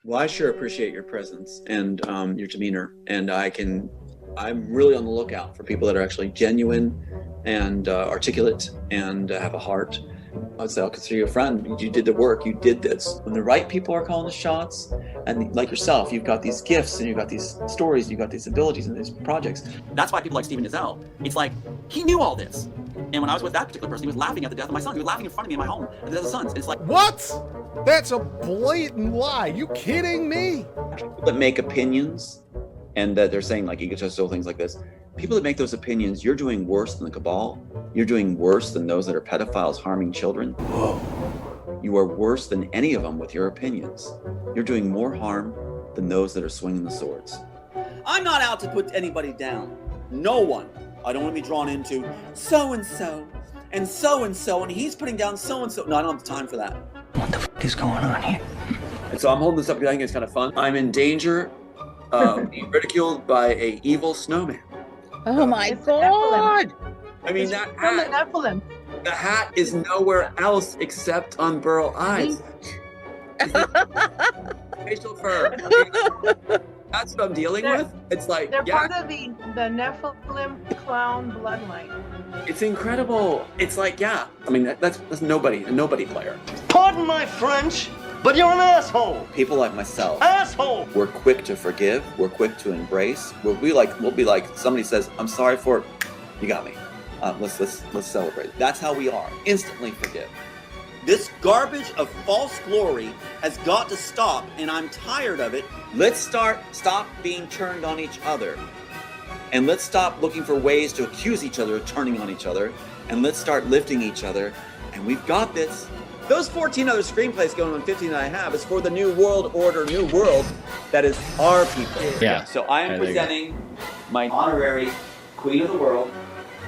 Well, I sure appreciate your presence and your demeanor, and I'm really on the lookout for people that are actually genuine and articulate and have a heart. I'd say I'll consider you a friend. You did the work. You did this. When the right people are calling the shots, and like yourself, you've got these gifts and you've got these stories, and you've got these abilities and these projects. That's why people like Steven Yissilmissil. It's like he knew all this. And when I was with that particular person, he was laughing at the death of my son. He was laughing in front of me in my home at the death of sons. And it's like, what? That's a blatant lie. You kidding me? People that make opinions and that they're saying like egotistical things like this. People that make those opinions, you're doing worse than the cabal. You're doing worse than those that are pedophiles harming children. Whoa. You are worse than any of them with your opinions. You're doing more harm than those that are swinging the swords. I'm not out to put anybody down. No one. I don't want to be drawn into so-and-so and so-and-so, and he's putting down so-and-so. No, I don't have time for that. What the f is going on here? And so I'm holding this up because I think it's kind of fun. I'm in danger of being ridiculed by a evil snowman. Oh my God! I mean, that hat, the hat is nowhere else except on Burl Eyes. Facial fur. That's what I'm dealing with. It's like, they're part of the Nephilim clown bloodline. It's incredible. It's like, yeah. I mean, that's a nobody player. Pardon my French, but you're an asshole. People like myself. Asshole. We're quick to forgive. We're quick to embrace. We'll be like somebody says, "I'm sorry for it. You got me. Let's celebrate." That's how we are. Instantly forgive. This garbage of false glory has got to stop, and I'm tired of it. Let's stop being turned on each other. And let's stop looking for ways to accuse each other of turning on each other. And let's start lifting each other. And we've got this. Those 14 other screenplays going on 15 that I have is for the new world order, new world that is our people. Yeah. So I am presenting my honorary Queen of the World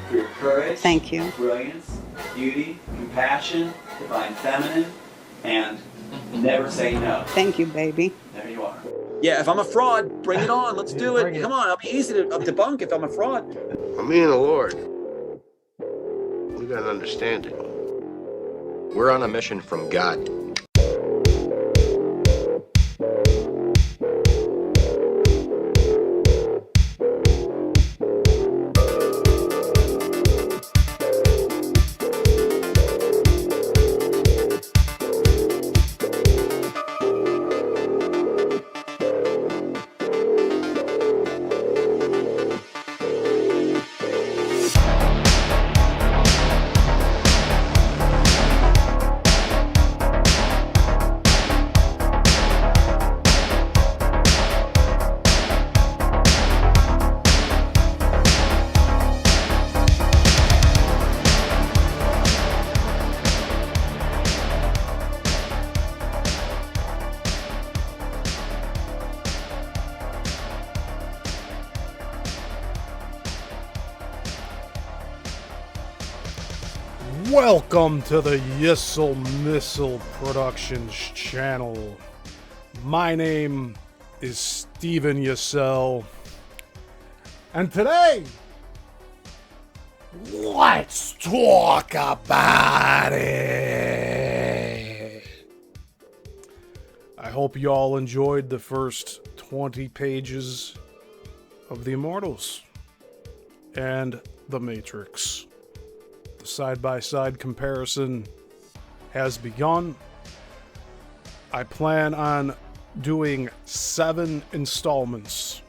for your courage, Thank you. brilliance, beauty, compassion, divine feminine, and never say no. Thank you, baby. There you are. Yeah, if I'm a fraud, bring it on. Let's do it. Come on, it'll be easy to debunk if I'm a fraud. Me and the Lord, we got an understanding. We're on a mission from God. Welcome to the Yissilmissil Productions channel. My name is Steven Yissil, and today, let's talk about it. I hope you all enjoyed the first 20 pages of The Immortals and The Matrix. The side-by-side comparison has begun. I plan on doing 7 installments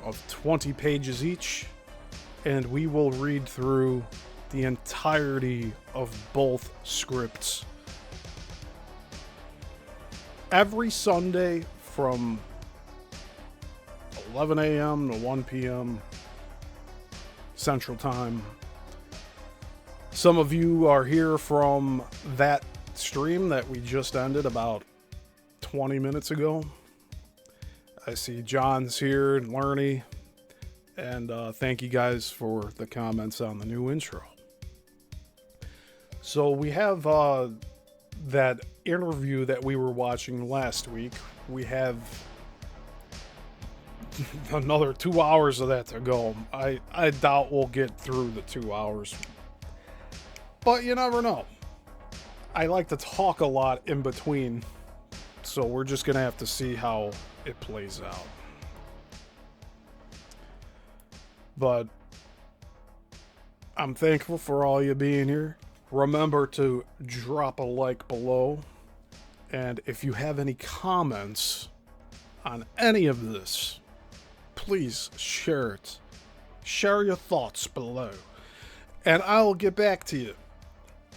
of 20 pages each, and we will read through the entirety of both scripts. Every Sunday from 11 a.m. to 1 p.m. Central Time. Some of you are here from that stream that we just ended about 20 minutes ago. I see John's here and Lerny. And thank you guys for the comments on the new intro. So we have that interview that we were watching last week. We have another 2 hours of that to go. I doubt we'll get through the 2 hours. But you never know. I like to talk a lot in between So we're just going to have to see how it plays out. But I'm thankful for all you being here. Remember to drop a like below. And if you have any comments on any of this, please share it. Share your thoughts below. And I'll get back to you.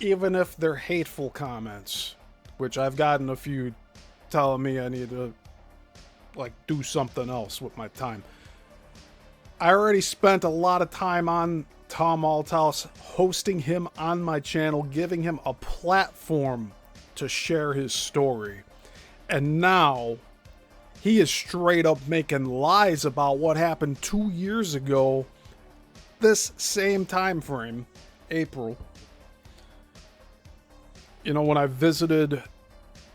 Even if they're hateful comments, which I've gotten a few telling me I need to do something else with my time. I already spent a lot of time on Tom Althouse, hosting him on my channel, giving him a platform to share his story. And now he is straight up making lies about what happened 2 years ago, this same time frame, April. You know, when I visited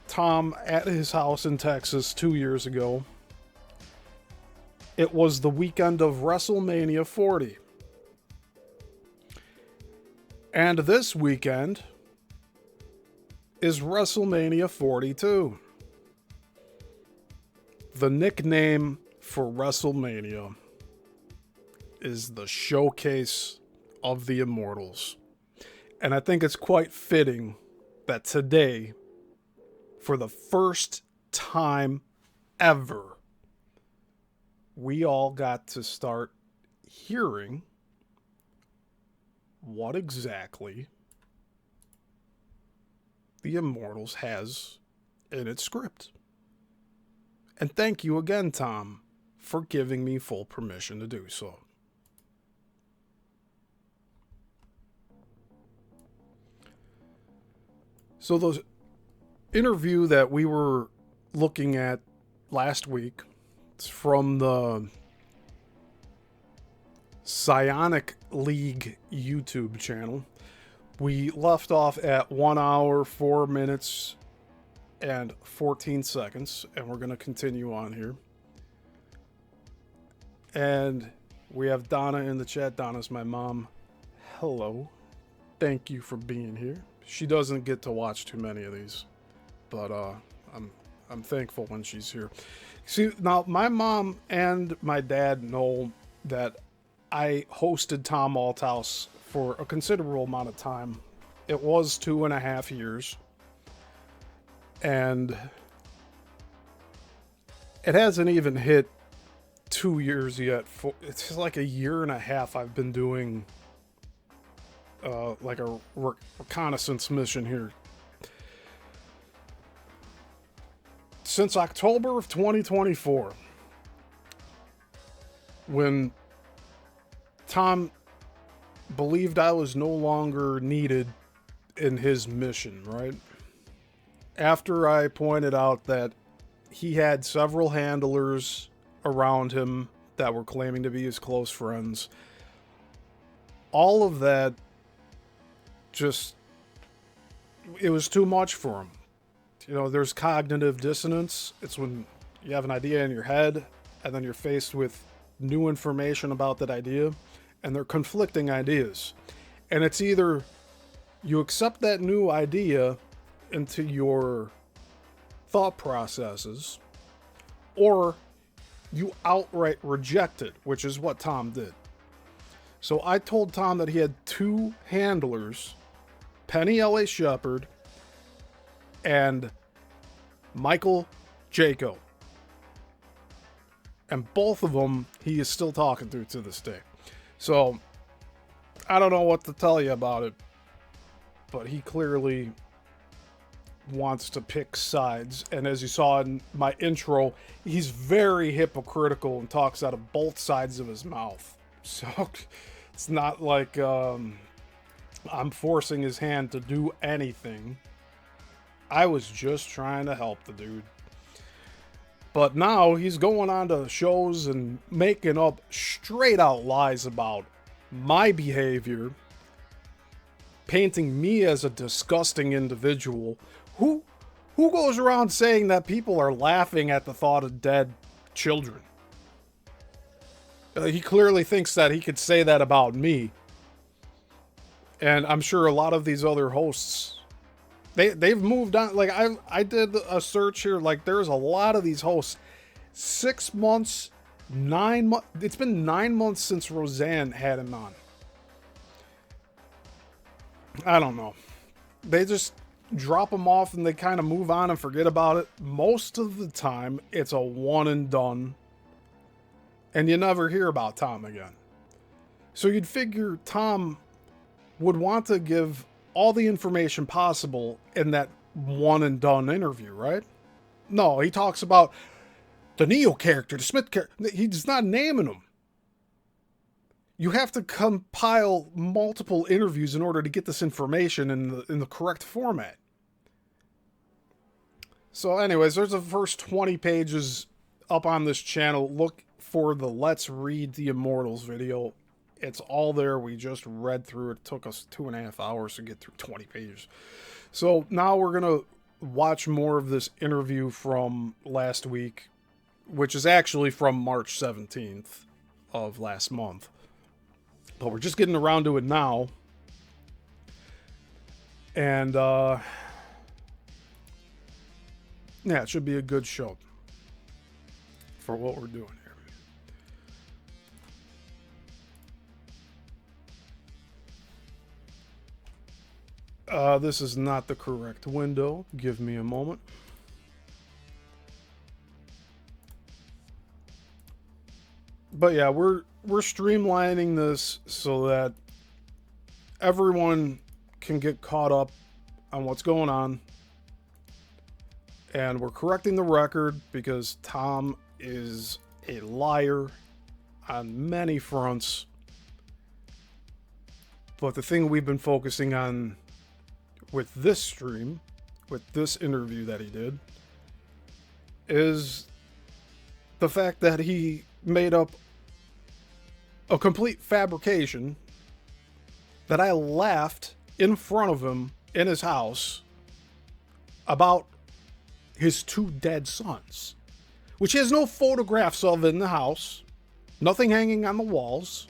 Tom at his house in Texas 2 years ago, it was the weekend of WrestleMania 40. And this weekend is WrestleMania 42. The nickname for WrestleMania is the Showcase of the Immortals. And I think it's quite fitting that today, for the first time ever, we all got to start hearing what exactly the Immortals has in its script. And thank you again, Tom, for giving me full permission to do so. So the interview that we were looking at last week, it's from the Psionic League YouTube channel. We left off at 1 hour, 4 minutes, and 14 seconds, and we're going to continue on here. And we have Donna in the chat. Donna's my mom. Hello. Thank you for being here. She doesn't get to watch too many of these, but I'm thankful when she's here. See, now my mom and my dad know that I hosted Tom Althouse for a considerable amount of time. It was 2.5 years. And it hasn't even hit 2 years yet. It's like 1.5 years I've been doing like a reconnaissance mission here. Since October of 2024, when Tom believed I was no longer needed in his mission, right? After I pointed out that he had several handlers around him that were claiming to be his close friends, all of that just, it was too much for him. You know, there's cognitive dissonance. It's when you have an idea in your head and then you're faced with new information about that idea, and they're conflicting ideas. And it's either you accept that new idea into your thought processes, or you outright reject it, which is what Tom did. So I told Tom that he had 2 handlers, Penny L.A. Shepherd and Michael Jaco. And both of them he is still talking to this day. So I don't know what to tell you about it, but he clearly wants to pick sides. And as you saw in my intro, he's very hypocritical and talks out of both sides of his mouth. So it's not like I'm forcing his hand to do anything. I was just trying to help the dude. But now he's going on to shows and making up straight out lies about my behavior, painting me as a disgusting individual. Who goes around saying that people are laughing at the thought of dead children? He clearly thinks that he could say that about me. And I'm sure a lot of these other hosts, they've moved on. Like I did a search here. Like there's a lot of these hosts. 6 months, 9 months. It's been 9 months since Roseanne had him on. I don't know. They just drop them off and they kind of move on and forget about it. Most of the time, it's a one and done. And you never hear about Tom again. So you'd figure Tom would want to give all the information possible in that one and done interview, right? No, he talks about the Neo character, the Smith character. He's not naming them. You have to compile multiple interviews in order to get this information in the correct format. So anyways, there's the first 20 pages up on this channel. Look for the Let's Read the Immortals video. It's all there. We just read through it. It took us 2.5 hours to get through 20 pages. So now we're going to watch more of this interview from last week, which is actually from March 17th of last month. But we're just getting around to it now. And, yeah, it should be a good show for what we're doing here. This is not the correct window. Give me a moment. But yeah, we're streamlining this so that everyone can get caught up on what's going on. And we're correcting the record because Tom is a liar on many fronts. But the thing we've been focusing on with this stream, with this interview that he did, is the fact that he made up a complete fabrication that I laughed in front of him in his house about his 2 dead sons, which he has no photographs of in the house, nothing hanging on the walls,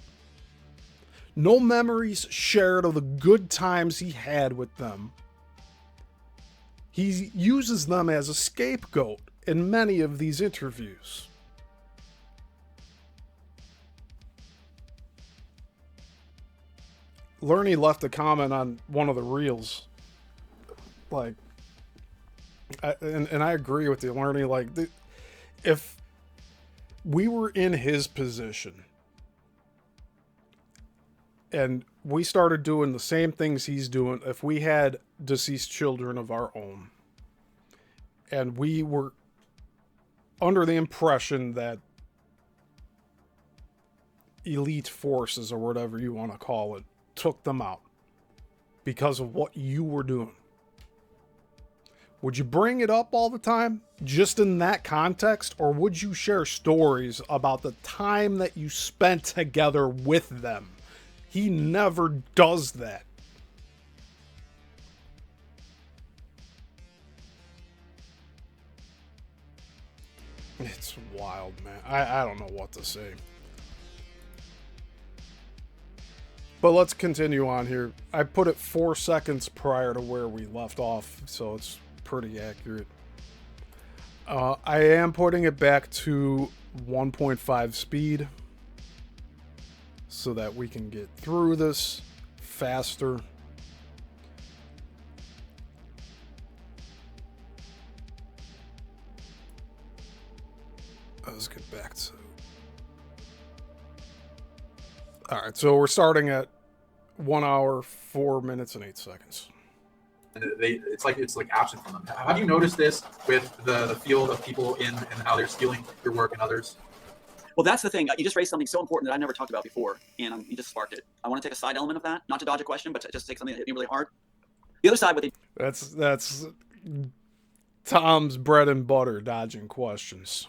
no memories shared of the good times he had with them. He uses them as a scapegoat in many of these interviews. Lerny left a comment on one of the reels. Like, and I agree with you, Lerny. Like, if we were in his position and we started doing the same things he's doing, if we had deceased children of our own and we were under the impression that elite forces or whatever you want to call it took them out because of what you were doing, would you bring it up all the time just in that context, or would you share stories about the time that you spent together with them? He never does that. It's wild, man. I don't know what to say. But let's continue on here. I put it 4 seconds prior to where we left off, so it's pretty accurate. I am putting it back to 1.5 speed so that we can get through this faster. Let's get back to... Alright, so we're starting at 1 hour, 4 minutes, and 8 seconds. It's like absent from them. Have you noticed this with the field of people and how they're stealing your work and others? Well, that's the thing. You just raised something so important that I never talked about before, and you just sparked it. I want to take a side element of that, not to dodge a question, but to just take something that hit me really hard. The other side with it. That's Tom's bread and butter, dodging questions.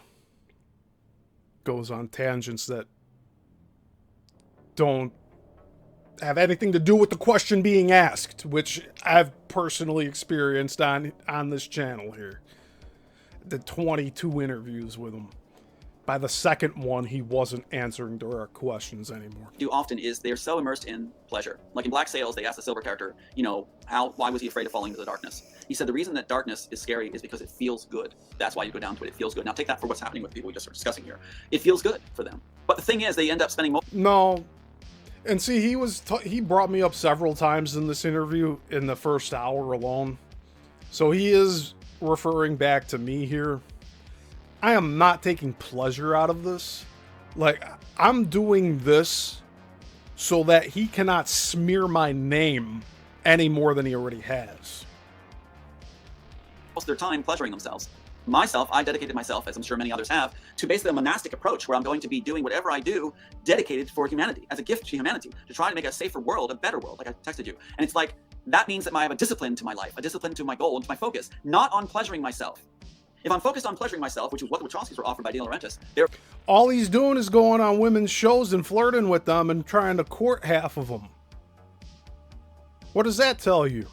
Goes on tangents that don't have anything to do with the question being asked, which I've personally experienced on this channel here. The 22 interviews with him. by the second one, he wasn't answering direct questions anymore. Do often is they're so immersed in pleasure. Like in Black Sails, they asked the silver character, why was he afraid of falling into the darkness? He said the reason that darkness is scary is because it feels good. That's why you go down to it. It feels good. Now take that for what's happening with the people we just are discussing here. It feels good for them. But the thing is, they end up spending more. No. And see, he brought me up several times in this interview in the first hour alone. So he is referring back to me here. I am not taking pleasure out of this. Like, I'm doing this so that he cannot smear my name any more than he already has. Most of their time pleasuring themselves. Myself, I dedicated myself, as I'm sure many others have, to basically a monastic approach where I'm going to be doing whatever I do dedicated for humanity, as a gift to humanity, to try to make a safer world, a better world, like I texted you. And it's like, that means that I have a discipline to my life, a discipline to my goal and to my focus, not on pleasuring myself. If I'm focused on pleasuring myself, which is what the Wachowskis were offered by De Laurentiis, all he's doing is going on women's shows and flirting with them and trying to court half of them. What does that tell you?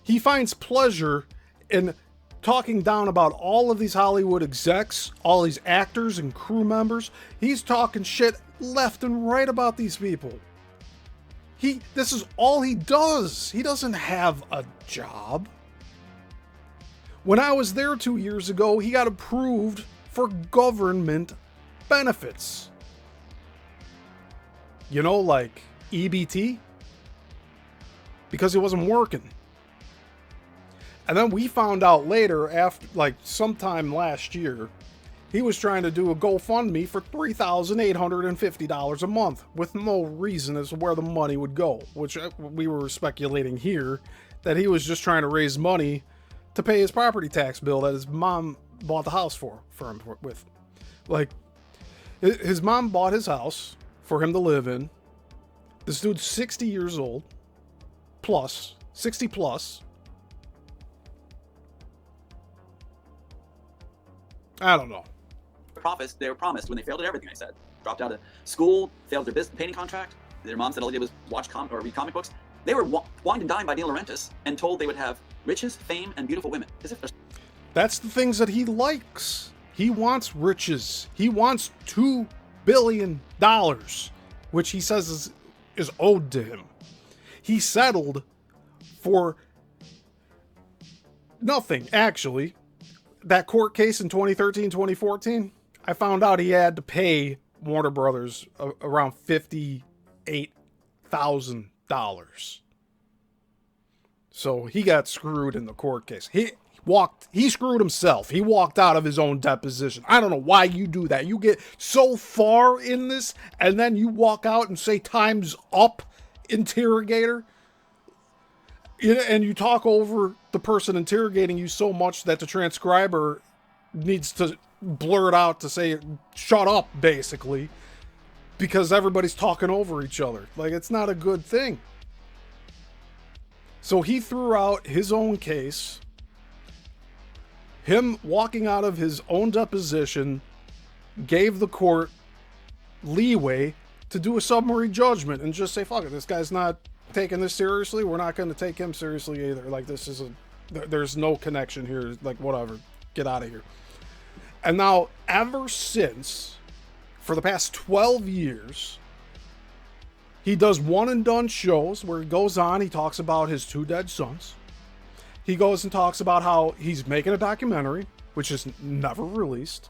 He finds pleasure in talking down about all of these Hollywood execs, all these actors and crew members. He's talking shit left and right about these people. This is all he does. He doesn't have a job. When I was there 2 years ago, he got approved for government benefits. Like EBT? Because he wasn't working. And then we found out later, after sometime last year, he was trying to do a GoFundMe for $3,850 a month with no reason as to where the money would go, which we were speculating here that he was just trying to raise money to pay his property tax bill that his mom bought the house for him with. His mom bought his house for him to live in. This dude's 60 years old, 60 plus. I don't know. Profits they were promised when they failed at everything. I said, dropped out of school, failed their business painting contract. Their mom said all they did was watch or read comic books. They were wined and dined by De Laurentiis and told they would have riches, fame, and beautiful women. As if that's the things that he likes. He wants riches. He wants $2 billion, which he says is owed to him. He settled for nothing, actually. That court case in 2013, 2014, I found out he had to pay Warner Brothers around $58,000. So he got screwed in the court case. He screwed himself. He walked out of his own deposition. I don't know why you do that. You get so far in this and then you walk out and say time's up, interrogator. And you talk over the person interrogating you so much that the transcriber needs to blur it out to say, shut up, basically, because everybody's talking over each other. It's not a good thing. So he threw out his own case, him walking out of his own deposition, gave the court leeway to do a summary judgment and just say, fuck it, this guy's not taking this seriously. We're not going to take him seriously either. There's no connection here. Whatever, get out of here. And now, ever since, for the past 12 years, he does one and done shows where he goes on, he talks about his 2 dead sons. He goes and talks about how he's making a documentary, which is never released.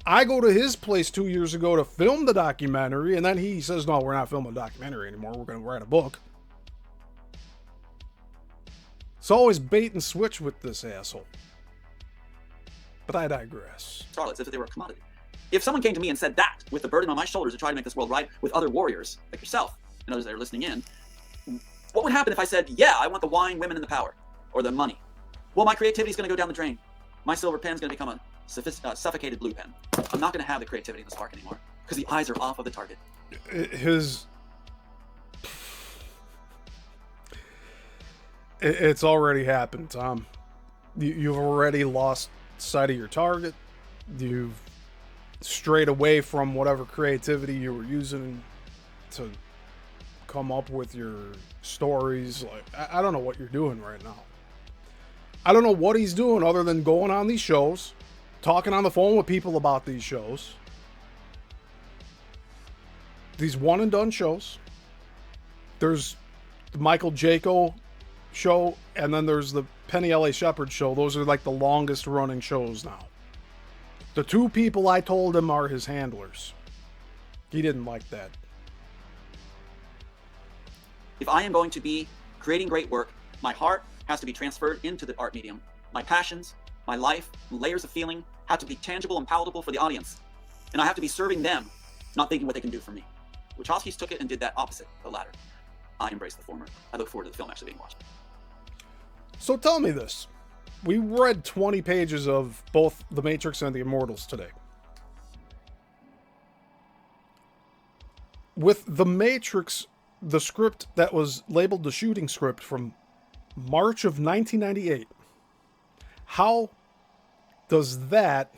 I go to his place 2 years ago to film the documentary, and then he says, no, we're not filming a documentary anymore. We're going to write a book. It's always bait and switch with this asshole. But I digress. Starlets, as if they were a commodity. If someone came to me and said that, with the burden on my shoulders to try to make this world right with other warriors, like yourself, and others that are listening in, what would happen if I said, yeah, I want the wine, women, and the power, or the money? Well, my creativity is going to go down the drain. My silver pen is going to become a suffocated blue pen. I'm not going to have the creativity and the spark anymore, because the eyes are off of the target. It's already happened, Tom. You've already lost sight of your target. You've strayed away from whatever creativity you were using to come up with your stories. I don't know what you're doing right now. I don't know what he's doing other than going on these shows, talking on the phone with people about these shows. These one and done shows. There's the Michael Jaco show, and then there's the Penny L.A. Shepherd show. Those are like the longest running shows now. The two people I told him are his handlers. He didn't like that. If I am going to be creating great work, my heart has to be transferred into the art medium. My passions, my life, layers of feeling have to be tangible and palatable for the audience. And I have to be serving them, not thinking what they can do for me. Wachowski's took it and did that opposite, the latter. I embrace the former. I look forward to the film actually being watched. So tell me this. We read 20 pages of both The Matrix and The Immortals today. With The Matrix, the script that was labeled the shooting script from March of 1998, how does that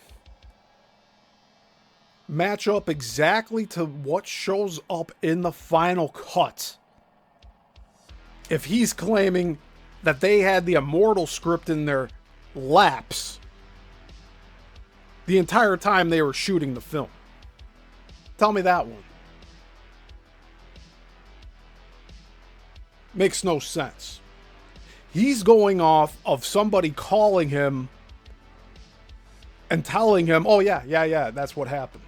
match up exactly to what shows up in the final cut? If he's claiming that they had the Immortal script in their laps the entire time they were shooting the film. Tell me that one. Makes no sense. He's going off of somebody calling him and telling him, oh yeah, that's what happened.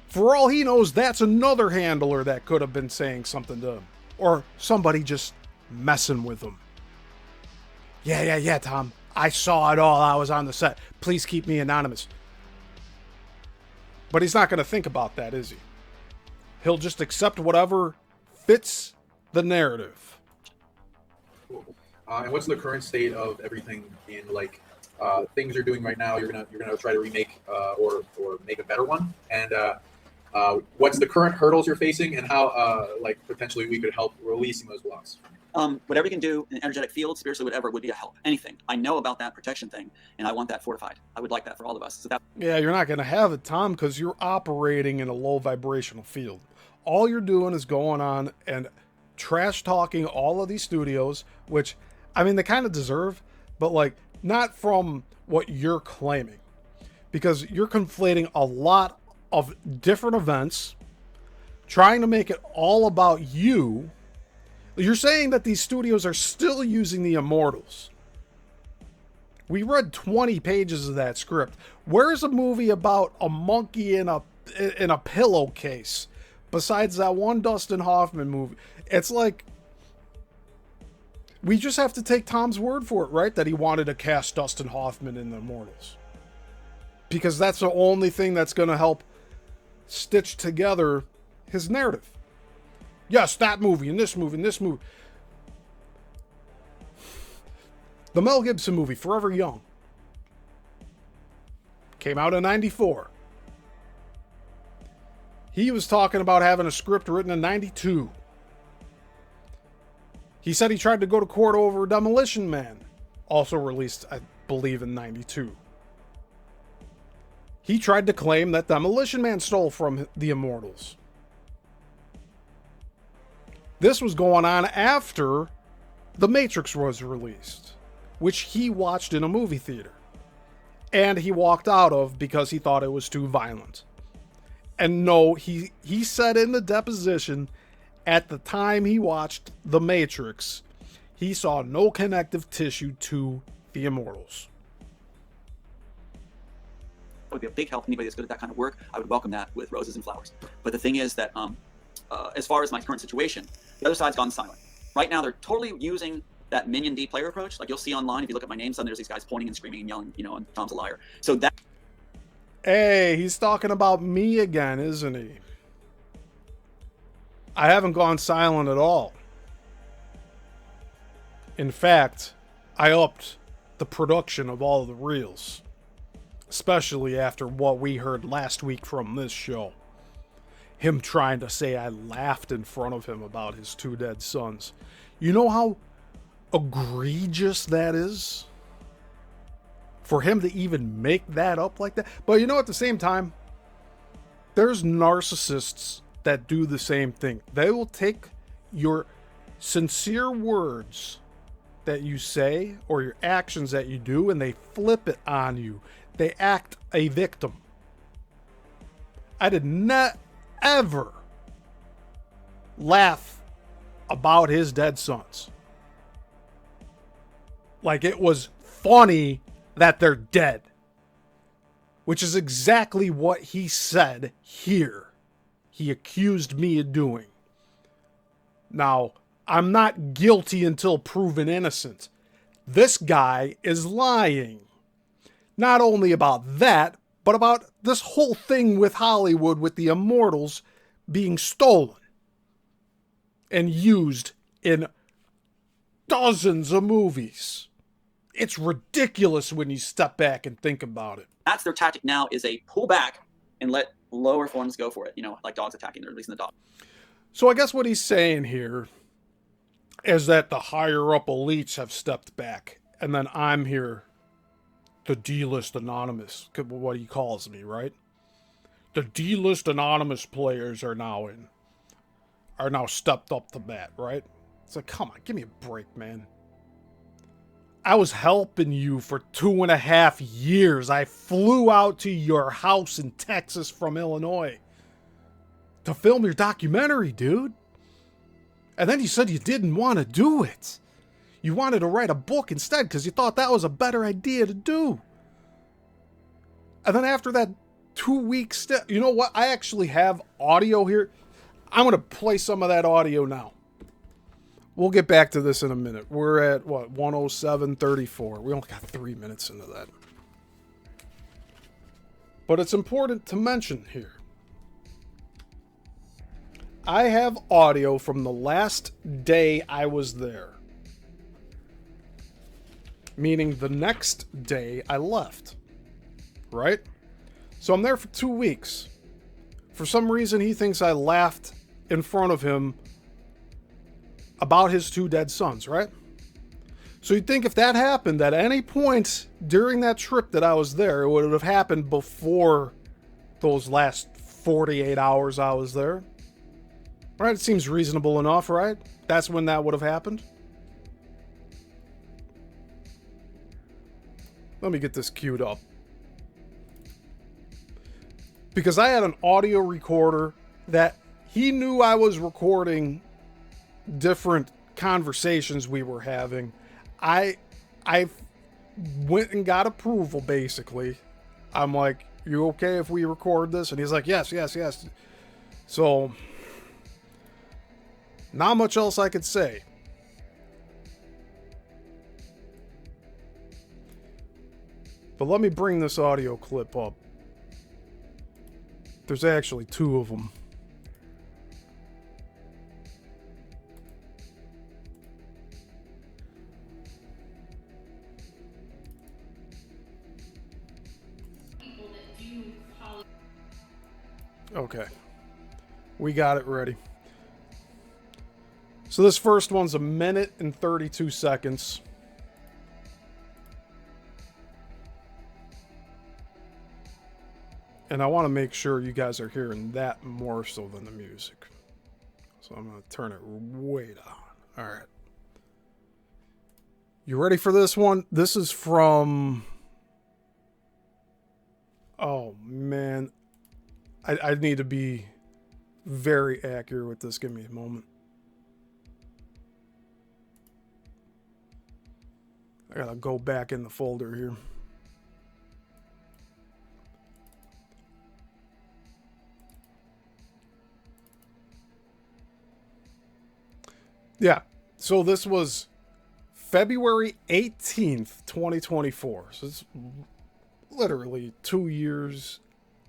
For all he knows, that's another handler that could have been saying something to him. Or somebody just messing with him. Yeah, Tom. I saw it all. I was on the set. Please keep me anonymous. But he's not going to think about that, is he? He'll just accept whatever fits the narrative. And what's the current state of everything in things you're doing right now? You're gonna try to remake or make a better one. And what's the current hurdles you're facing, and how potentially we could help releasing those blocks? Whatever you can do in energetic field, spiritually, whatever would be a help. Anything. I know about that protection thing, and I want that fortified. I would like that for all of us. So yeah, you're not going to have it, Tom, because you're operating in a low vibrational field. All you're doing is going on and trash talking all of these studios, which, I mean, they kind of deserve, but not from what you're claiming, because you're conflating a lot of different events, trying to make it all about you. You're saying that these studios are still using the Immortals. We read 20 pages of that script. Where's a movie about a monkey in a pillowcase besides that one Dustin Hoffman movie? It's like, we just have to take Tom's word for it, right? That he wanted to cast Dustin Hoffman in the Immortals. Because that's the only thing that's going to help stitch together his narrative. Yes, that movie, and this movie, and this movie. The Mel Gibson movie, Forever Young, came out in '94. He was talking about having a script written in '92. He said he tried to go to court over Demolition Man, also released, I believe, in '92. He tried to claim that Demolition Man stole from the Immortals. This was going on after The Matrix was released, which he watched in a movie theater. And he walked out of because he thought it was too violent. And no, he said in the deposition, at the time he watched The Matrix, he saw no connective tissue to the Immortals. would be a big help. Anybody that's good at that kind of work, I would welcome that with roses and flowers. But the thing is that as far as my current situation, the other side's gone silent. Right now, they're totally using that Minion D player approach. Like you'll see online, if you look at my name, suddenly there's these guys pointing and screaming and yelling, and Tom's a liar. So that. Hey, he's talking about me again, isn't he? I haven't gone silent at all. In fact, I upped the production of all of the reels. Especially after what we heard last week from this show. Him trying to say I laughed in front of him about his 2 dead sons. You know how egregious that is? For him to even make that up like that? But at the same time, there's narcissists that do the same thing. They will take your sincere words that you say or your actions that you do, and they flip it on you. They act a victim. I did not ever laugh about his dead sons. Like, it was funny that they're dead. Which is exactly what he said here. He accused me of doing. Now, I'm not guilty until proven innocent. This guy is lying. Not only about that, but about this whole thing with Hollywood, with the Immortals being stolen and used in dozens of movies. It's ridiculous when you step back and think about it. That's their tactic now, is a pull back and let lower forms go for it. You know, like dogs attacking, they're releasing the dog. So I guess what he's saying here is that the higher up elites have stepped back, and then I'm here, the D-list anonymous, what he calls me, right? The D-list anonymous players are now stepped up to bat, right? It's like, come on, give me a break, man. I was helping you for 2.5 years. I flew out to your house in Texas from Illinois to film your documentary, dude. And then you said you didn't want to do it. You wanted to write a book instead because you thought that was a better idea to do. And then after that 2-week step, you know what? I actually have audio here. I'm going to play some of that audio now. We'll get back to this in a minute. We're at, 107:34. We only got 3 minutes into that. But it's important to mention here. I have audio from the last day I was there. Meaning the next day I left. Right? So I'm there for 2 weeks. For some reason he thinks I laughed in front of him about his 2 dead sons, right? So you'd think if that happened at any point during that trip that I was there, it would have happened before those last 48 hours I was there. Right? It seems reasonable enough, right? That's when that would have happened. Let me get this queued up. Because I had an audio recorder that he knew I was recording different conversations we were having. I went and got approval, basically. I'm like, you okay if we record this? And he's like, yes. So, not much else I could say. But let me bring this audio clip up. There's actually 2 of them. Okay. We got it ready. So this first one's 1 minute and 32 seconds. And I want to make sure you guys are hearing that more so than the music. So I'm going to turn it way down. All right. You ready for this one? This is from... Oh, man. I need to be very accurate with this. Give me a moment. I gotta go back in the folder here. Yeah, so this was February 18th, 2024. So it's literally 2 years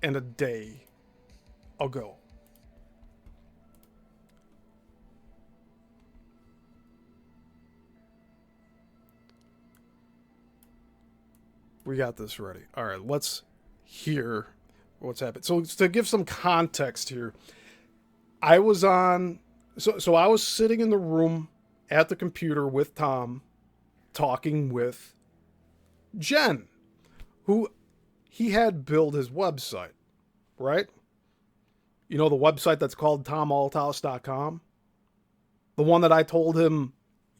and a day ago. We got this ready. All right, let's hear what's happened. So to give some context here, I was on... So I was sitting in the room at the computer with Tom, talking with Jen, who he had built his website, right? You know, the website that's called tomalthouse.com? The one that I told him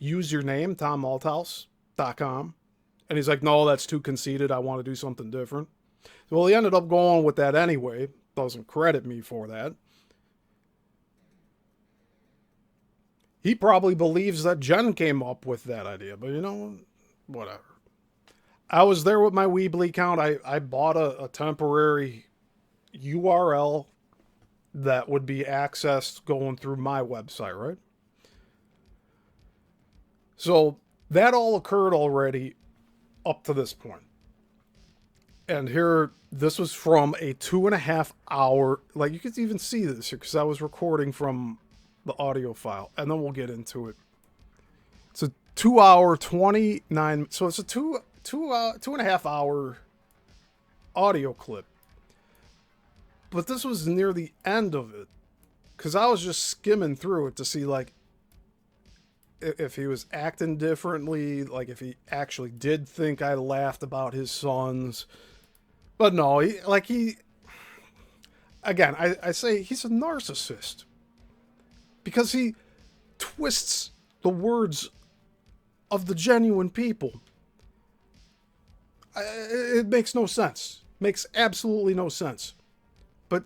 use your name, tomalthouse.com. And he's like, no, that's too conceited. I want to do something different. Well, he ended up going with that anyway. Doesn't credit me for that. He probably believes that Jen came up with that idea, but whatever. I was there with my Weebly account. I bought a temporary URL that would be accessed going through my website, right? So that all occurred already up to this point. And here, this was from a 2.5 hour, like you could even see this here because I was recording from the audio file, and then we'll get into it. It's a 2 hour 29, so it's a 2.5 hour audio clip. But this was near the end of it, because I was just skimming through it to see, like, if he was acting differently, like if he actually did think I laughed about his sons. But no, again, I say he's a narcissist. Because he twists the words of the genuine people. It makes no sense. Makes absolutely no sense. But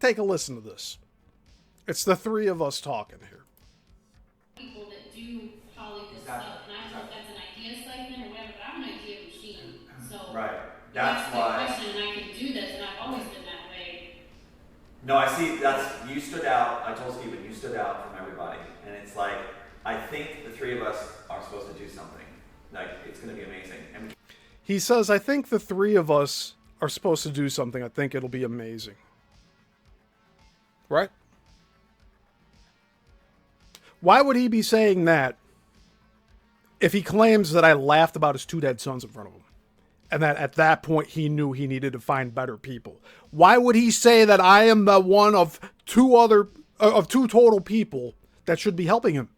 take a listen to this. It's the three of us talking here. People that do poly this stuff, and I don't know if that's an idea siphon or whatever, but I'm an idea machine. So Right. you ask me a question and I can do this, and I've always been that way. No, I see. You stood out. I told Stephen you stood out from everybody, and it's like I think the three of us are supposed to do something. Like it's going to be amazing. And he says, "I think the three of us are supposed to do something. I think it'll be amazing." Right? Why would he be saying that if he claims that I laughed about his two dead sons in front of him? And that at that point he knew he needed to find better people. Why would he say that I am the one of two total people that should be helping him?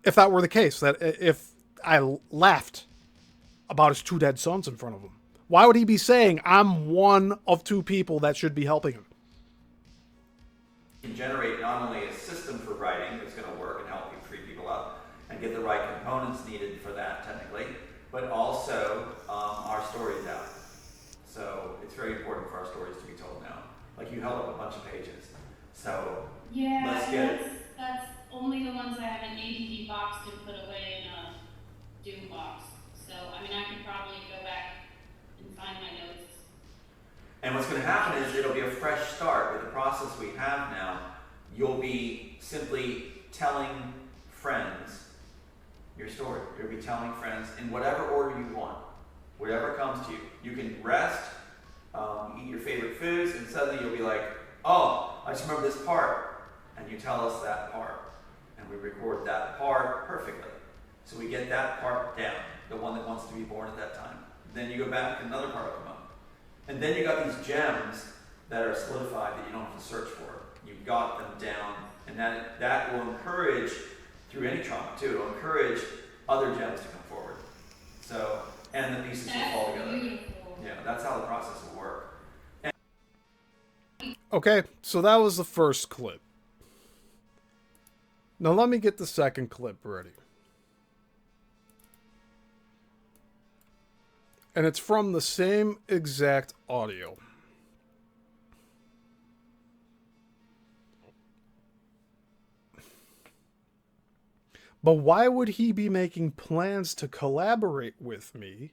If that were the case, that if I laughed about his two dead sons in front of him, why would he be saying I'm one of two people that should be helping him? can generate not only a system for writing that's going to work and help you free people up and get the right components needed for that technically, but also our stories out. So it's very important for our stories to be told now. Like you held up a bunch of pages. So yeah, let's get it. That's only the ones I have an ADD boxed and put away in a Doom box. So I mean, I could probably go back and find my notes. And what's going to happen is it'll be a fresh start with the process we have now. You'll be simply telling friends your story. You'll be telling friends in whatever order you want, whatever comes to you. You can rest, eat your favorite foods, and suddenly you'll be like, oh, I just remember this part. And you tell us that part. And we record that part perfectly. So we get that part down, the one that wants to be born at that time. Then you go back, and another part will come up. And then you got these gems that are solidified that you don't have to search for. You've got them down, and that will encourage, through any trauma too, it'll encourage other gems to come forward. So, and the pieces will fall together. Beautiful. Yeah, that's how the process will work. Okay, so that was the first clip. Now let me get the second clip ready. And it's from the same exact audio. But why would he be making plans to collaborate with me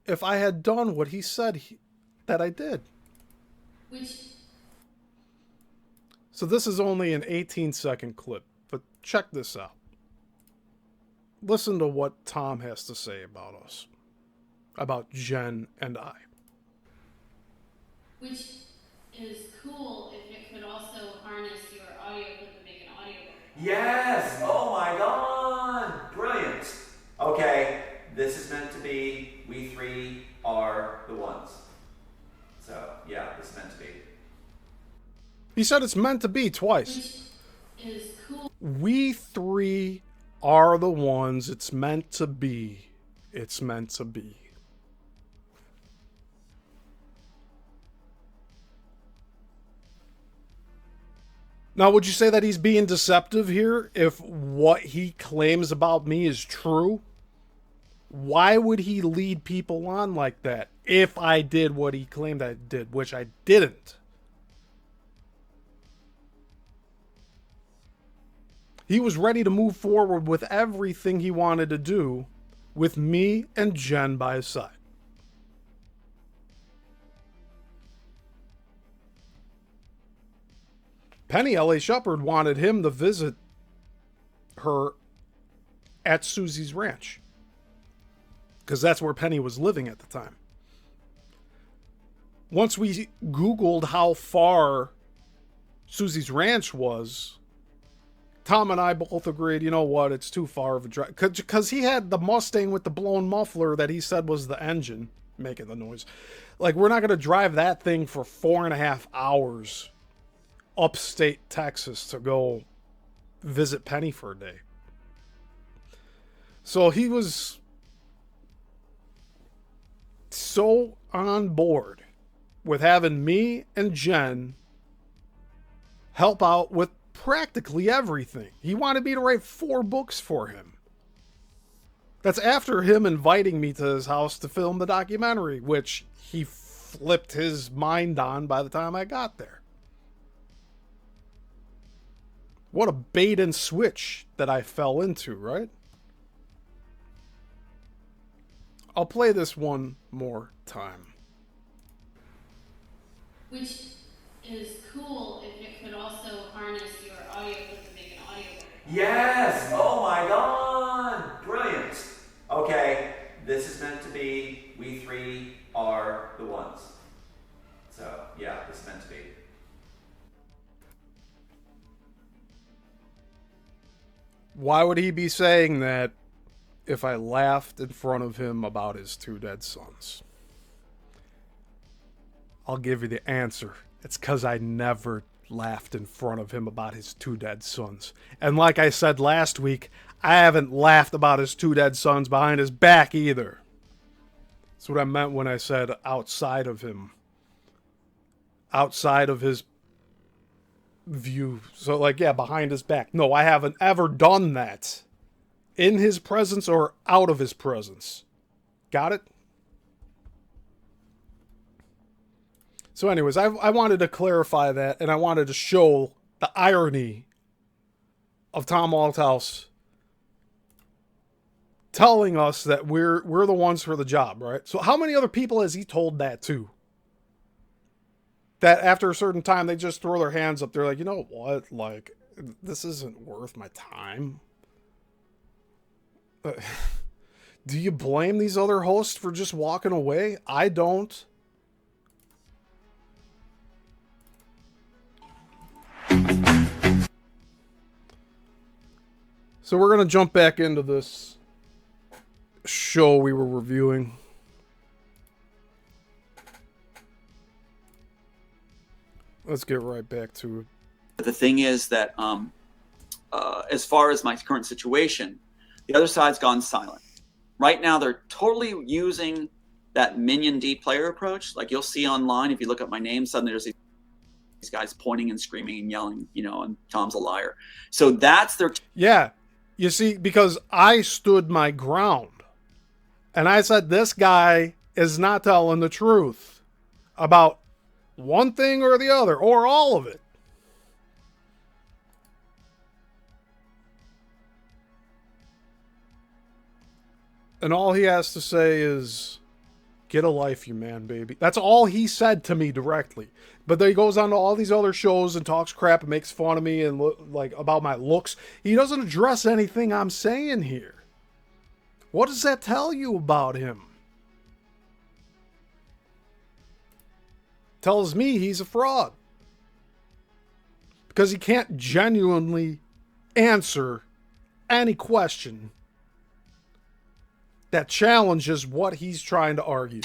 if I had done what he said that I did? So this is only an 18-second clip, but check this out. Listen to what Tom has to say about us, about Jen and I. Which is cool if it could also harness your audio clip and make an audio book. Yes! Oh my God! Brilliant! Okay, this is meant to be, we three are the ones. So, yeah, this is meant to be. He said it's meant to be twice. Which is cool. We three are the ones it's meant to be. It's meant to be. Now, would you say that he's being deceptive here if what he claims about me is true? Why would he lead people on like that if I did what he claimed I did, which I didn't? He was ready to move forward with everything he wanted to do with me and Jen by his side. Penny L.A. Shepherd wanted him to visit her at Susie's ranch, because that's where Penny was living at the time. Once we Googled how far Susie's ranch was, Tom and I both agreed, you know what, it's too far of a drive. Because he had the Mustang with the blown muffler that he said was the engine making the noise. Like, we're not going to drive that thing for 4.5 hours upstate Texas to go visit Penny for a day. So he was so on board with having me and Jen help out with practically everything. He wanted me to write 4 books for him. That's after him inviting me to his house to film the documentary, which he flipped his mind on by the time I got there. What a bait and switch that I fell into, right? I'll play this one more time. Which is cool if it could also harness your audio clip to make an audio book. Yes! Oh my god! Brilliant! Okay, this is meant to be, we 3 are the ones. So, yeah, this is meant to be. Why would he be saying that if I laughed in front of him about his 2 dead sons? I'll give you the answer. It's because I never laughed in front of him about his 2 dead sons. And like I said last week, I haven't laughed about his 2 dead sons behind his back either. That's what I meant when I said outside of him. Outside of his view. So, like, yeah, behind his back. No, I haven't ever done that. In his presence or out of his presence. Got it? So anyways, I wanted to clarify that, and I wanted to show the irony of Tom Althouse telling us that we're the ones for the job, right? So how many other people has he told that to? That after a certain time, they just throw their hands up. They're like, you know what? Like, this isn't worth my time. Do you blame these other hosts for just walking away? I don't. So we're going to jump back into this show we were reviewing. Let's get right back to it. But the thing is that as far as my current situation, the other side's gone silent. Right now, they're totally using that Minion D player approach. Like you'll see online, if you look up my name, suddenly there's these guys pointing and screaming and yelling, you know, and Tom's a liar. So that's their... Yeah. You see, because I stood my ground. And I said, this guy is not telling the truth about one thing or the other, or all of it. And all he has to say is, get a life, you man, baby. That's all he said to me directly. But then he goes on to all these other shows and talks crap and makes fun of me and like about my looks. He doesn't address anything I'm saying here. What does that tell you about him? Tells me he's a fraud. Because he can't genuinely answer any question that challenges what he's trying to argue.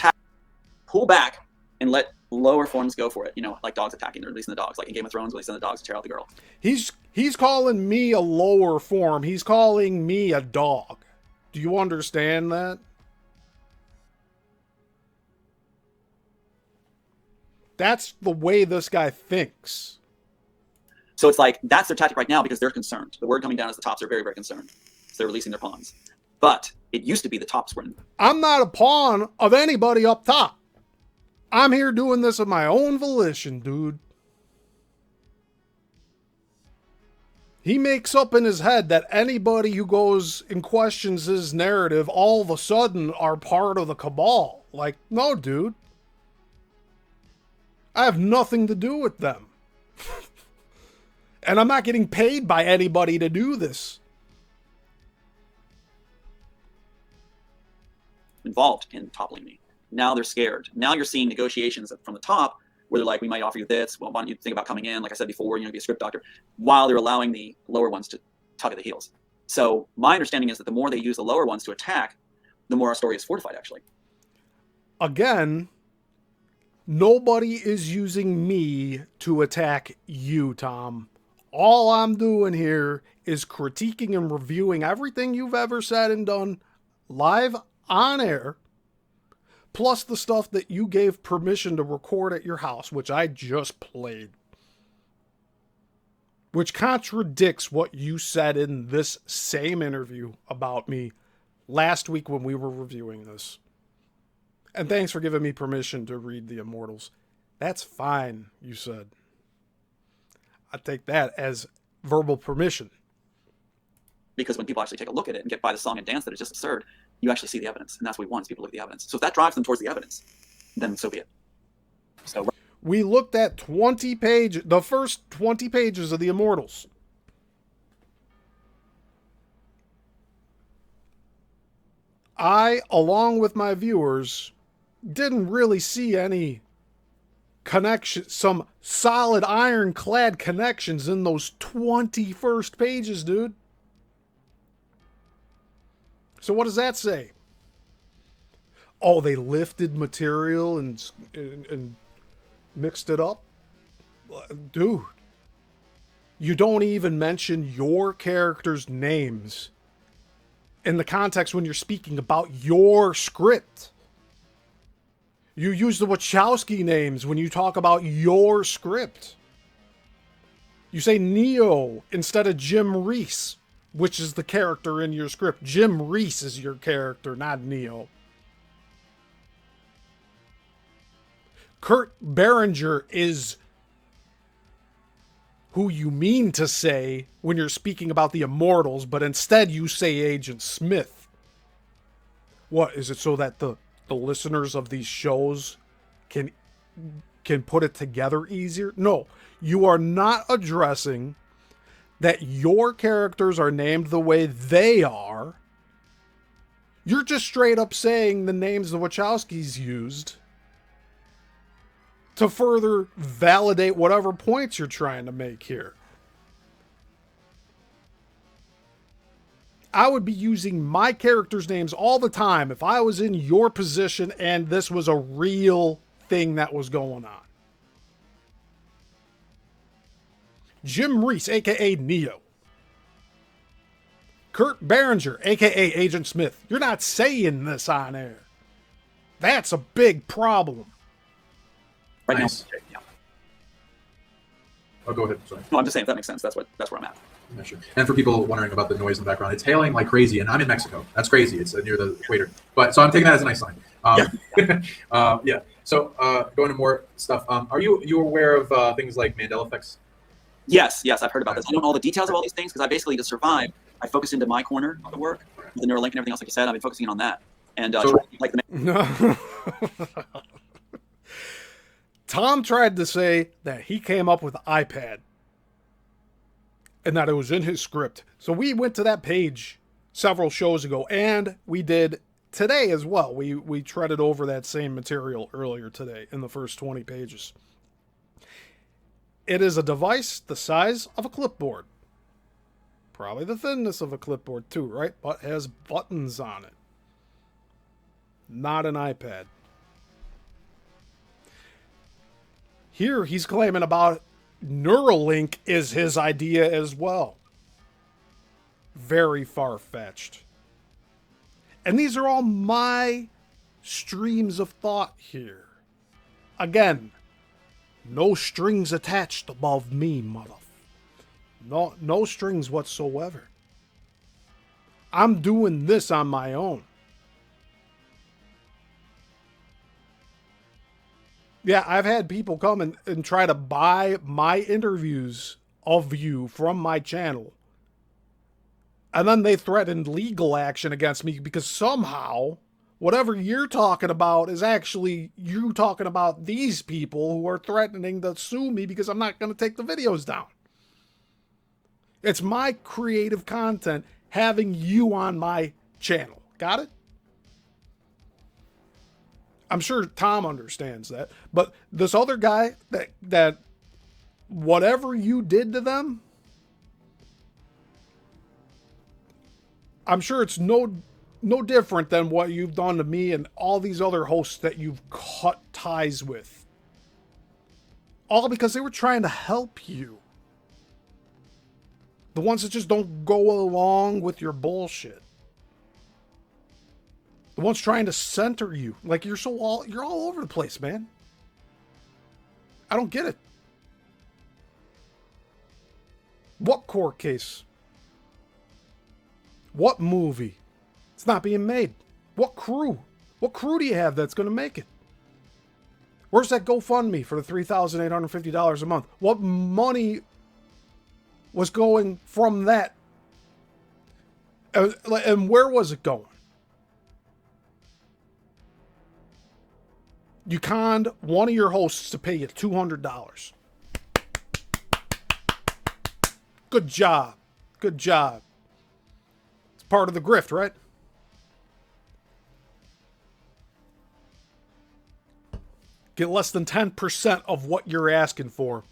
Pull back and let lower forms go for it. You know, like dogs attacking, they're releasing the dogs. Like in Game of Thrones, releasing the dogs to tear out the girl. He's calling me a lower form. He's calling me a dog. Do you understand that? That's the way this guy thinks. So it's like, that's their tactic right now because they're concerned. The word coming down is the tops are very, very concerned. So they're releasing their pawns. But it used to be the tops were in. I'm not a pawn of anybody up top. I'm here doing this of my own volition, dude. He makes up in his head that anybody who goes and questions his narrative all of a sudden are part of the cabal. Like, no, dude. I have nothing to do with them. And I'm not getting paid by anybody to do this. Involved in toppling me. Now they're scared. Now you're seeing negotiations from the top where they're like, we might offer you this. Well, why don't you think about coming in? Like I said before, be a script doctor, while they're allowing the lower ones to tug at the heels. So my understanding is that the more they use the lower ones to attack, the more our story is fortified, actually. Again, nobody is using me to attack you, Tom. All I'm doing here is critiquing and reviewing everything you've ever said and done live on air, plus the stuff that you gave permission to record at your house, which I just played, which contradicts what you said in this same interview about me last week when we were reviewing this. And thanks for giving me permission to read The Immortals. That's fine, you said. I take that as verbal permission. Because when people actually take a look at it and get by the song and dance that is just absurd, you actually see the evidence. And that's what we want, is people look at the evidence. So if that drives them towards the evidence, then so be it. So we looked at the first 20 pages of The Immortals. I, along with my viewers, didn't really see any connection, some solid ironclad connections in those 20 first pages, dude. So what does that say? Oh, they lifted material and mixed it up? Dude, you don't even mention your characters' names in the context when you're speaking about your script. You use the Wachowski names when you talk about your script. You say Neo instead of Jim Reese, which is the character in your script. Jim Reese is your character, not Neo. Kurt Berenger is who you mean to say when you're speaking about the Immortals, but instead you say Agent Smith. What, is it so that the listeners of these shows can put it together easier? No, you are not addressing that your characters are named the way they are. You're just straight up saying the names the Wachowskis used to further validate whatever points you're trying to make here. I would be using my characters' names all the time if I was in your position and this was a real thing that was going on. Jim Reese, aka Neo. Kurt Berenger, aka Agent Smith. You're not saying this on air. That's a big problem. Right nice. now, yeah. Oh, go ahead. Sorry. No, I'm just saying, if that makes sense, that's where I'm at. Yeah, sure. And for people wondering about the noise in the background, it's hailing like crazy, and I'm in Mexico. That's crazy. It's near the equator. But so I'm taking that as a nice sign. Yeah. So going to more stuff. Are you aware of things like Mandela effects? Yes, I've heard about this. I don't know all the details of all these things because I basically, to survive, I focused into my corner of the work, the Neuralink and everything else, like you said. I've been focusing on that. And like the Tom tried to say that he came up with iPad and that it was in his script. So we went to that page several shows ago, and we did today as well. We treaded over that same material earlier today in the first 20 pages. It is a device the size of a clipboard. Probably the thinness of a clipboard too, right? But has buttons on it. Not an iPad. Here he's claiming about Neuralink is his idea as well. Very far-fetched. And these are all my streams of thought here. Again, no strings attached above me, mother. No strings whatsoever. I'm doing this on my own. Yeah, I've had people come and try to buy my interviews of you from my channel. And then they threatened legal action against me because somehow whatever you're talking about is actually you talking about these people who are threatening to sue me because I'm not going to take the videos down. It's my creative content having you on my channel. Got it? I'm sure Tom understands that. But this other guy that whatever you did to them, I'm sure it's no different than what you've done to me and all these other hosts that you've cut ties with. All because they were trying to help you. The ones that just don't go along with your bullshit. The ones trying to center you. Like you're all over the place, man. I don't get it. What court case? What movie? It's not being made. What crew? What crew do you have that's going to make it? Where's that GoFundMe for the $3,850 a month? What money was going from that? And where was it going? You conned one of your hosts to pay you $200. Good job. Good job. It's part of the grift, right? Get less than 10% of what you're asking for,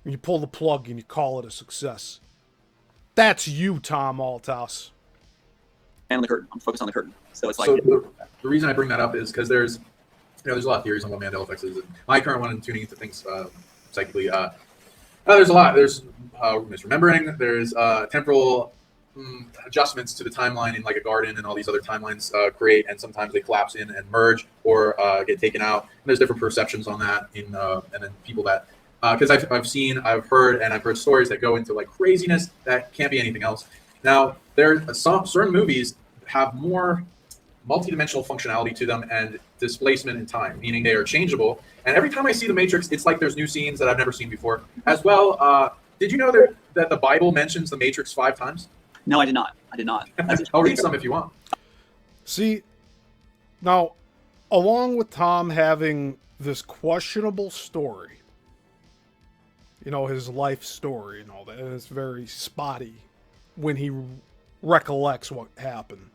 and you pull the plug and you call it a success. That's you, Tom Althouse. And on the curtain. I'm focused on the curtain. So it's like... So the reason I bring that up is because there's a lot of theories on what Mandela effects is. And my current one, and tuning into things psychically, there's a lot. There's misremembering. There's temporal adjustments to the timeline in like a garden, and all these other timelines create, and sometimes they collapse in and merge or get taken out. And there's different perceptions on that and then people that because I've heard stories that go into like craziness that can't be anything else. Now there's some certain movies have more multidimensional functionality to them and displacement in time, meaning they are changeable. And every time I see The Matrix, it's like there's new scenes that I've never seen before. As well, did you know that the Bible mentions The Matrix 5 times? No, I did not. I'll read some if you want. See, now, along with Tom having this questionable story, you know, his life story and all that, and it's very spotty when he recollects what happened.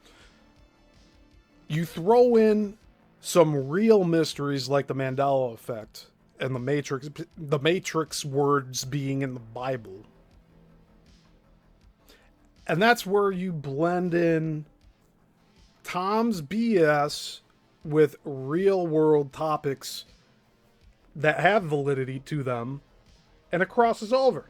You throw in some real mysteries like the Mandela effect and the Matrix words being in the Bible. And that's where you blend in Tom's BS with real world topics that have validity to them, and it crosses over.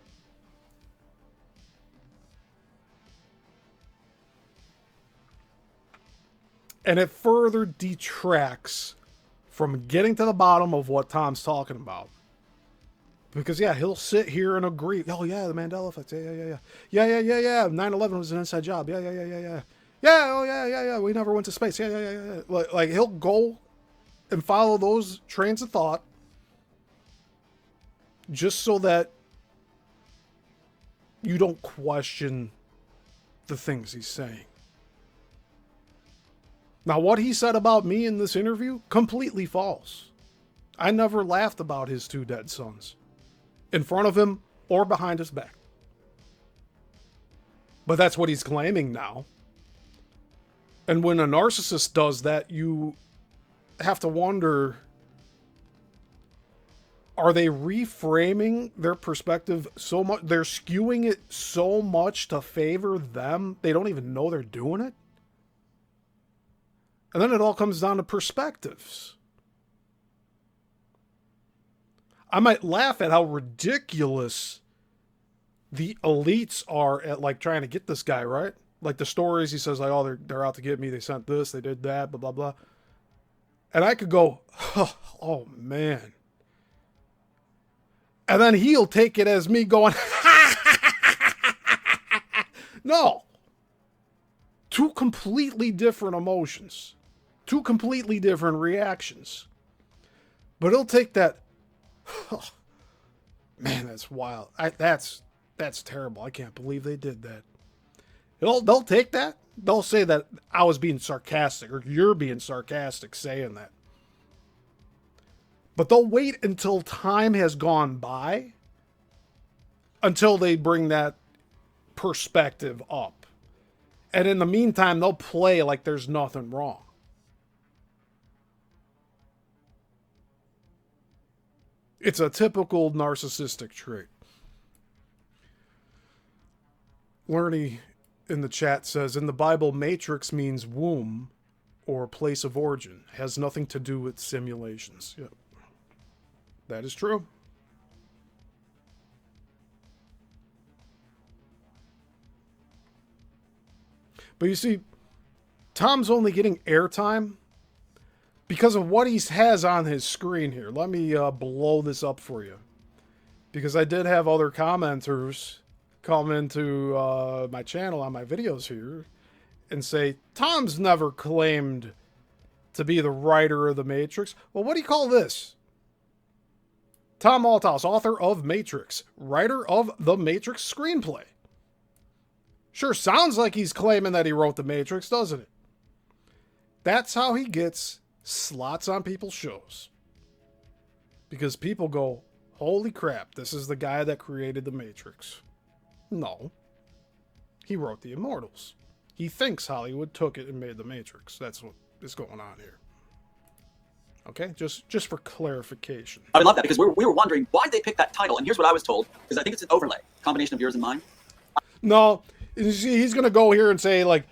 And it further detracts from getting to the bottom of what Tom's talking about. Because, yeah, he'll sit here and agree. Oh, yeah, the Mandela effect. Yeah. 9/11 was an inside job. Yeah. Yeah, we never went to space. Yeah. Like, he'll go and follow those trains of thought just so that you don't question the things he's saying. Now, what he said about me in this interview, completely false. I never laughed about his 2 dead sons. In front of him or behind his back. But that's what he's claiming now. And when a narcissist does that, you have to wonder, are they reframing their perspective so much? They're skewing it so much to favor them, they don't even know they're doing it? And then it all comes down to perspectives. I might laugh at how ridiculous the elites are at like trying to get this guy, right? Like the stories he says, like, oh, they're out to get me. They sent this, they did that, blah, blah, blah. And I could go, oh, man. And then he'll take it as me going, No. Two completely different emotions. Two completely different reactions. But he'll take that. Man, that's wild. That's terrible. I can't believe they did that. They'll take that. They'll say that I was being sarcastic, or you're being sarcastic saying that. But they'll wait until time has gone by until they bring that perspective up. And in the meantime, they'll play like there's nothing wrong. It's a typical narcissistic trait. Lerny in the chat says, in the Bible, matrix means womb or place of origin. Has nothing to do with simulations. Yep. That is true. But you see, Tom's only getting airtime because of what he has on his screen here. Let me blow this up for you. Because I did have other commenters come into my channel on my videos here and say, Tom's never claimed to be the writer of The Matrix. Well, what do you call this? Tom Althouse, author of Matrix, writer of The Matrix screenplay. Sure sounds like he's claiming that he wrote The Matrix, doesn't it? That's how he gets slots on people's shows. Because people go, holy crap, this is the guy that created The Matrix. No. He wrote The Immortals. He thinks Hollywood took it and made The Matrix. That's what is going on here. Okay, just for clarification. I would love that because we were wondering why did they pick that title, and here's what I was told, because I think it's an overlay, combination of yours and mine. No, he's going to go here and say, like,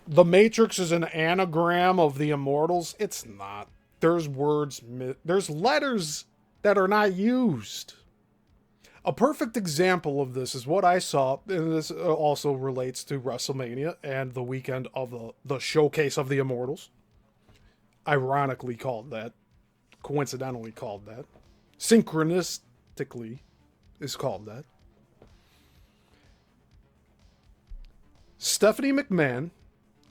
The Matrix is an anagram of The Immortals. It's not. There's words, there's letters that are not used. A perfect example of this is what I saw, and this also relates to WrestleMania and the weekend of the showcase of The Immortals. Ironically called that. Coincidentally called that. Synchronistically is called that. Stephanie McMahon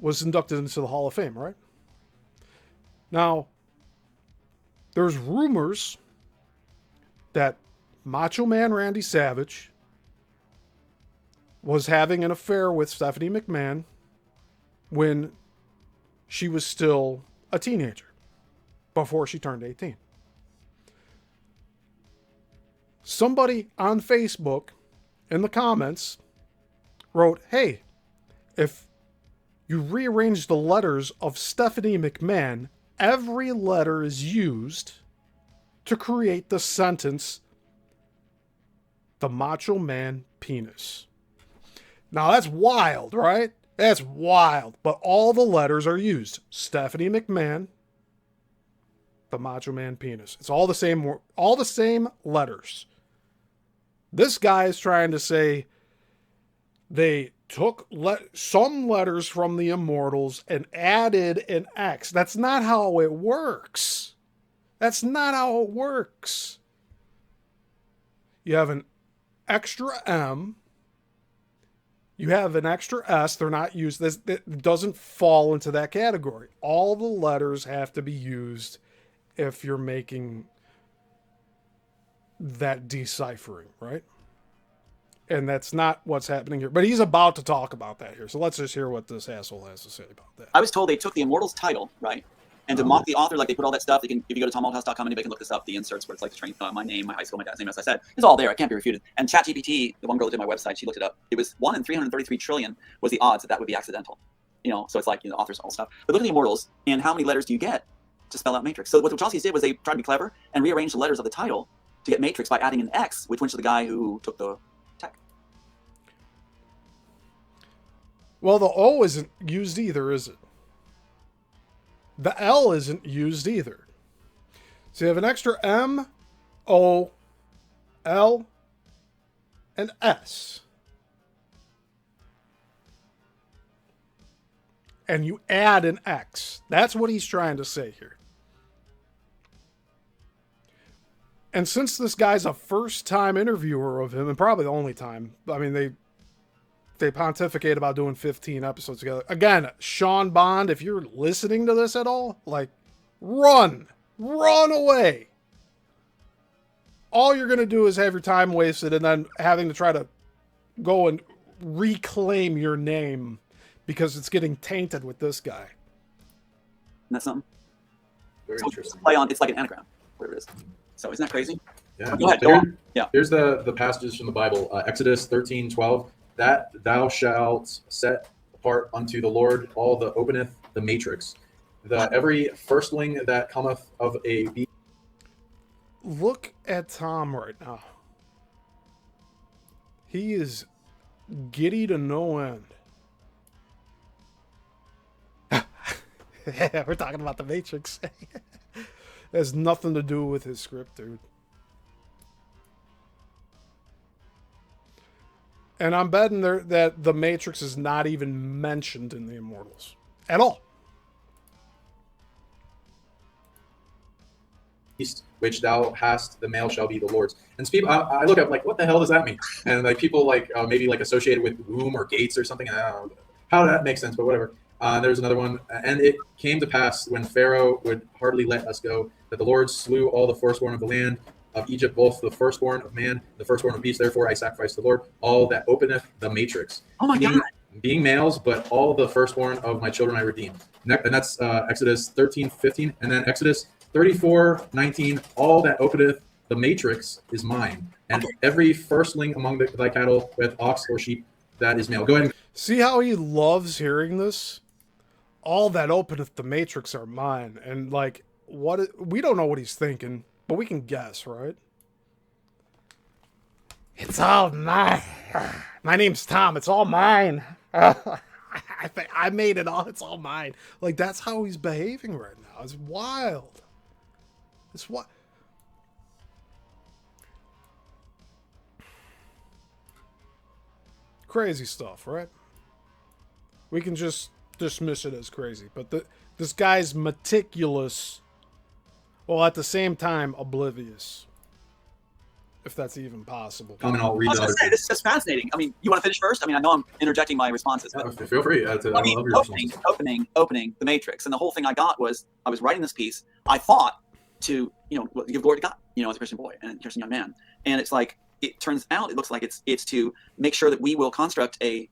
was inducted into the Hall of Fame, right? Now, there's rumors that Macho Man Randy Savage was having an affair with Stephanie McMahon when she was still a teenager, before she turned 18. Somebody on Facebook in the comments wrote, hey, if you rearrange the letters of Stephanie McMahon, every letter is used to create the sentence, the Macho Man penis. Now that's wild, right? That's wild. But all the letters are used. Stephanie McMahon, the Macho Man penis. It's all the same letters. This guy is trying to say they took some letters from the Immortals and added an X. That's not how it works. That's not how it works. You have an extra M. You have an extra S. They're not used. It doesn't fall into that category. All the letters have to be used if you're making that deciphering, right? And that's not what's happening here. But he's about to talk about that here. So let's just hear what this asshole has to say about that. I was told they took the Immortals title, right? And to mock the author, like they put all that stuff, they can, if you go to tomalthouse.com, anybody can look this up, the inserts where it's like the train, my name, my high school, my dad's name, as I said, it's all there. It can't be refuted. And ChatGPT, the one girl that did my website, she looked it up. It was 1 in 333 trillion was the odds that would be accidental. You know, so it's like, you know, authors, all stuff. But look at the Immortals, and how many letters do you get to spell out Matrix? So what the Wachowskis did was they tried to be clever and rearranged the letters of the title to get Matrix by adding an X, which went to the guy who took the tech. Well, the O isn't used either, is it? The L isn't used either. So you have an extra M, O, L, and S. And you add an X. That's what he's trying to say here. And since this guy's a first-time interviewer of him, and probably the only time, I mean, they pontificate about doing 15 episodes together. Again, Sean Bond, if you're listening to this at all, like, run away. All you're going to do is have your time wasted and then having to try to go and reclaim your name because it's getting tainted with this guy. That's something. Very So interesting. play on, it's like an anagram, whatever it is. So isn't that crazy? Yeah. Go ahead, go on. Yeah. Here's the passages from the Bible. Exodus 13:12. That thou shalt set apart unto the Lord all that openeth the matrix. Every firstling that cometh of a beast. Look at Tom right now. He is giddy to no end. Yeah, we're talking about the Matrix. It has nothing to do with his script, dude. And I'm betting that the Matrix is not even mentioned in the Immortals at all. Which thou hast, the male shall be the Lord's. And people, I look up like, what the hell does that mean? And like people like maybe like associated with womb or gates or something. I don't know how that makes sense, but whatever. There's another one. And it came to pass when Pharaoh would hardly let us go, that the Lord slew all the firstborn of the land of Egypt, both the firstborn of man, the firstborn of beast. Therefore I sacrifice to the Lord all that openeth the matrix. Oh my God. Being males, but all the firstborn of my children I redeem. And that's Exodus 13:15. And then Exodus 34:19, all that openeth the matrix is mine, and every firstling among thy cattle with ox or sheep that is male. Go ahead. See how he loves hearing this? All that openeth the matrix are mine. And like, we don't know what he's thinking, but we can guess, right? It's all mine. My name's Tom. It's all mine. I made it all. It's all mine. Like, that's how he's behaving right now. It's wild. It's what? Crazy stuff, right? We can just dismiss it as crazy, but this guy's meticulous, while at the same time oblivious, if that's even possible. Come and I'll read the other. This is just fascinating. I mean, you want to finish first? I mean, I know I'm interjecting my responses. But feel free. Opening the matrix, and the whole thing I got was I was writing this piece. I thought to give glory to God, as a Christian boy and a Christian young man, and it's like it turns out it looks like it's to make sure that we will construct a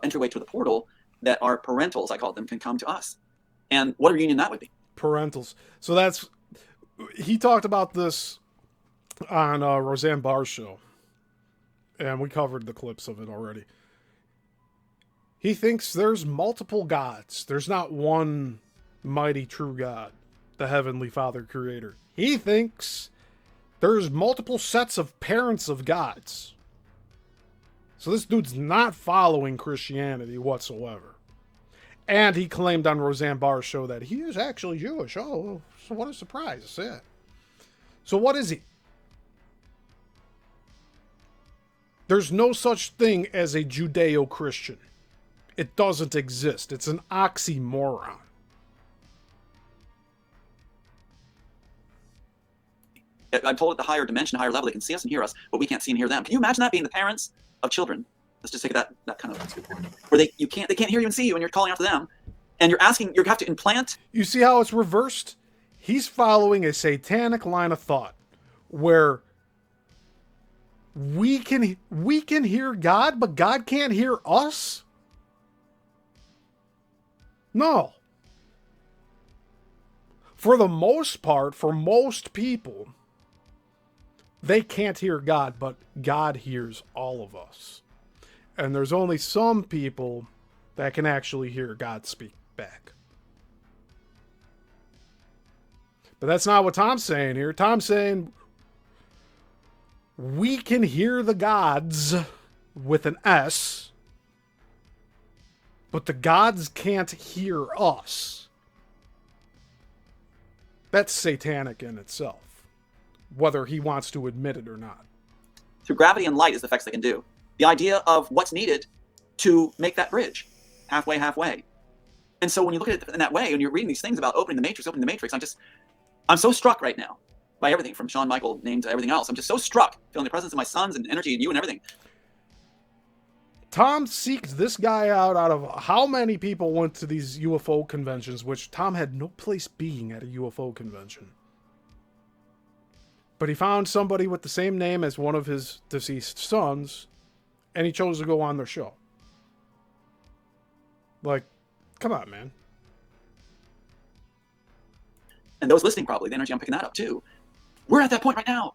entryway to the portal that our parentals, I call them, can come to us. And what a reunion that would be. Parentals. So he talked about this on Roseanne Barr's show, and we covered the clips of it already. He thinks there's multiple gods. There's not one mighty true God, the Heavenly Father Creator. He thinks there's multiple sets of parents of gods. So this dude's not following Christianity whatsoever. And he claimed on Roseanne Barr's show that he is actually Jewish. Oh, so what a surprise. Yeah. So what is he? There's no such thing as a Judeo-Christian. It doesn't exist. It's an oxymoron. I'm told at the higher dimension, higher level, they can see us and hear us, but we can't see and hear them. Can you imagine that being the parents of children? Let's just take that kind of where they can't hear you and see you, and you're calling out to them, and you have to implant. You see how it's reversed? He's following a satanic line of thought where we can hear God, but God can't hear us. No. For the most part, for most people, they can't hear God, but God hears all of us. And there's only some people that can actually hear God speak back. But that's not what Tom's saying here. Tom's saying we can hear the gods with an S, but the gods can't hear us. That's satanic in itself, whether he wants to admit it or not. Through gravity and light is the effects they can do. The idea of what's needed to make that bridge, halfway. And so when you look at it in that way, and you're reading these things about opening the matrix, I'm so struck right now by everything from Shawn Michael name to everything else. I'm just so struck feeling the presence of my sons and energy and you and everything. Tom seeked this guy out of how many people went to these UFO conventions, which Tom had no place being at a UFO convention. But he found somebody with the same name as one of his deceased sons, and he chose to go on their show. Like, come on, man. And those listening probably, the energy I'm picking that up too. We're at that point right now.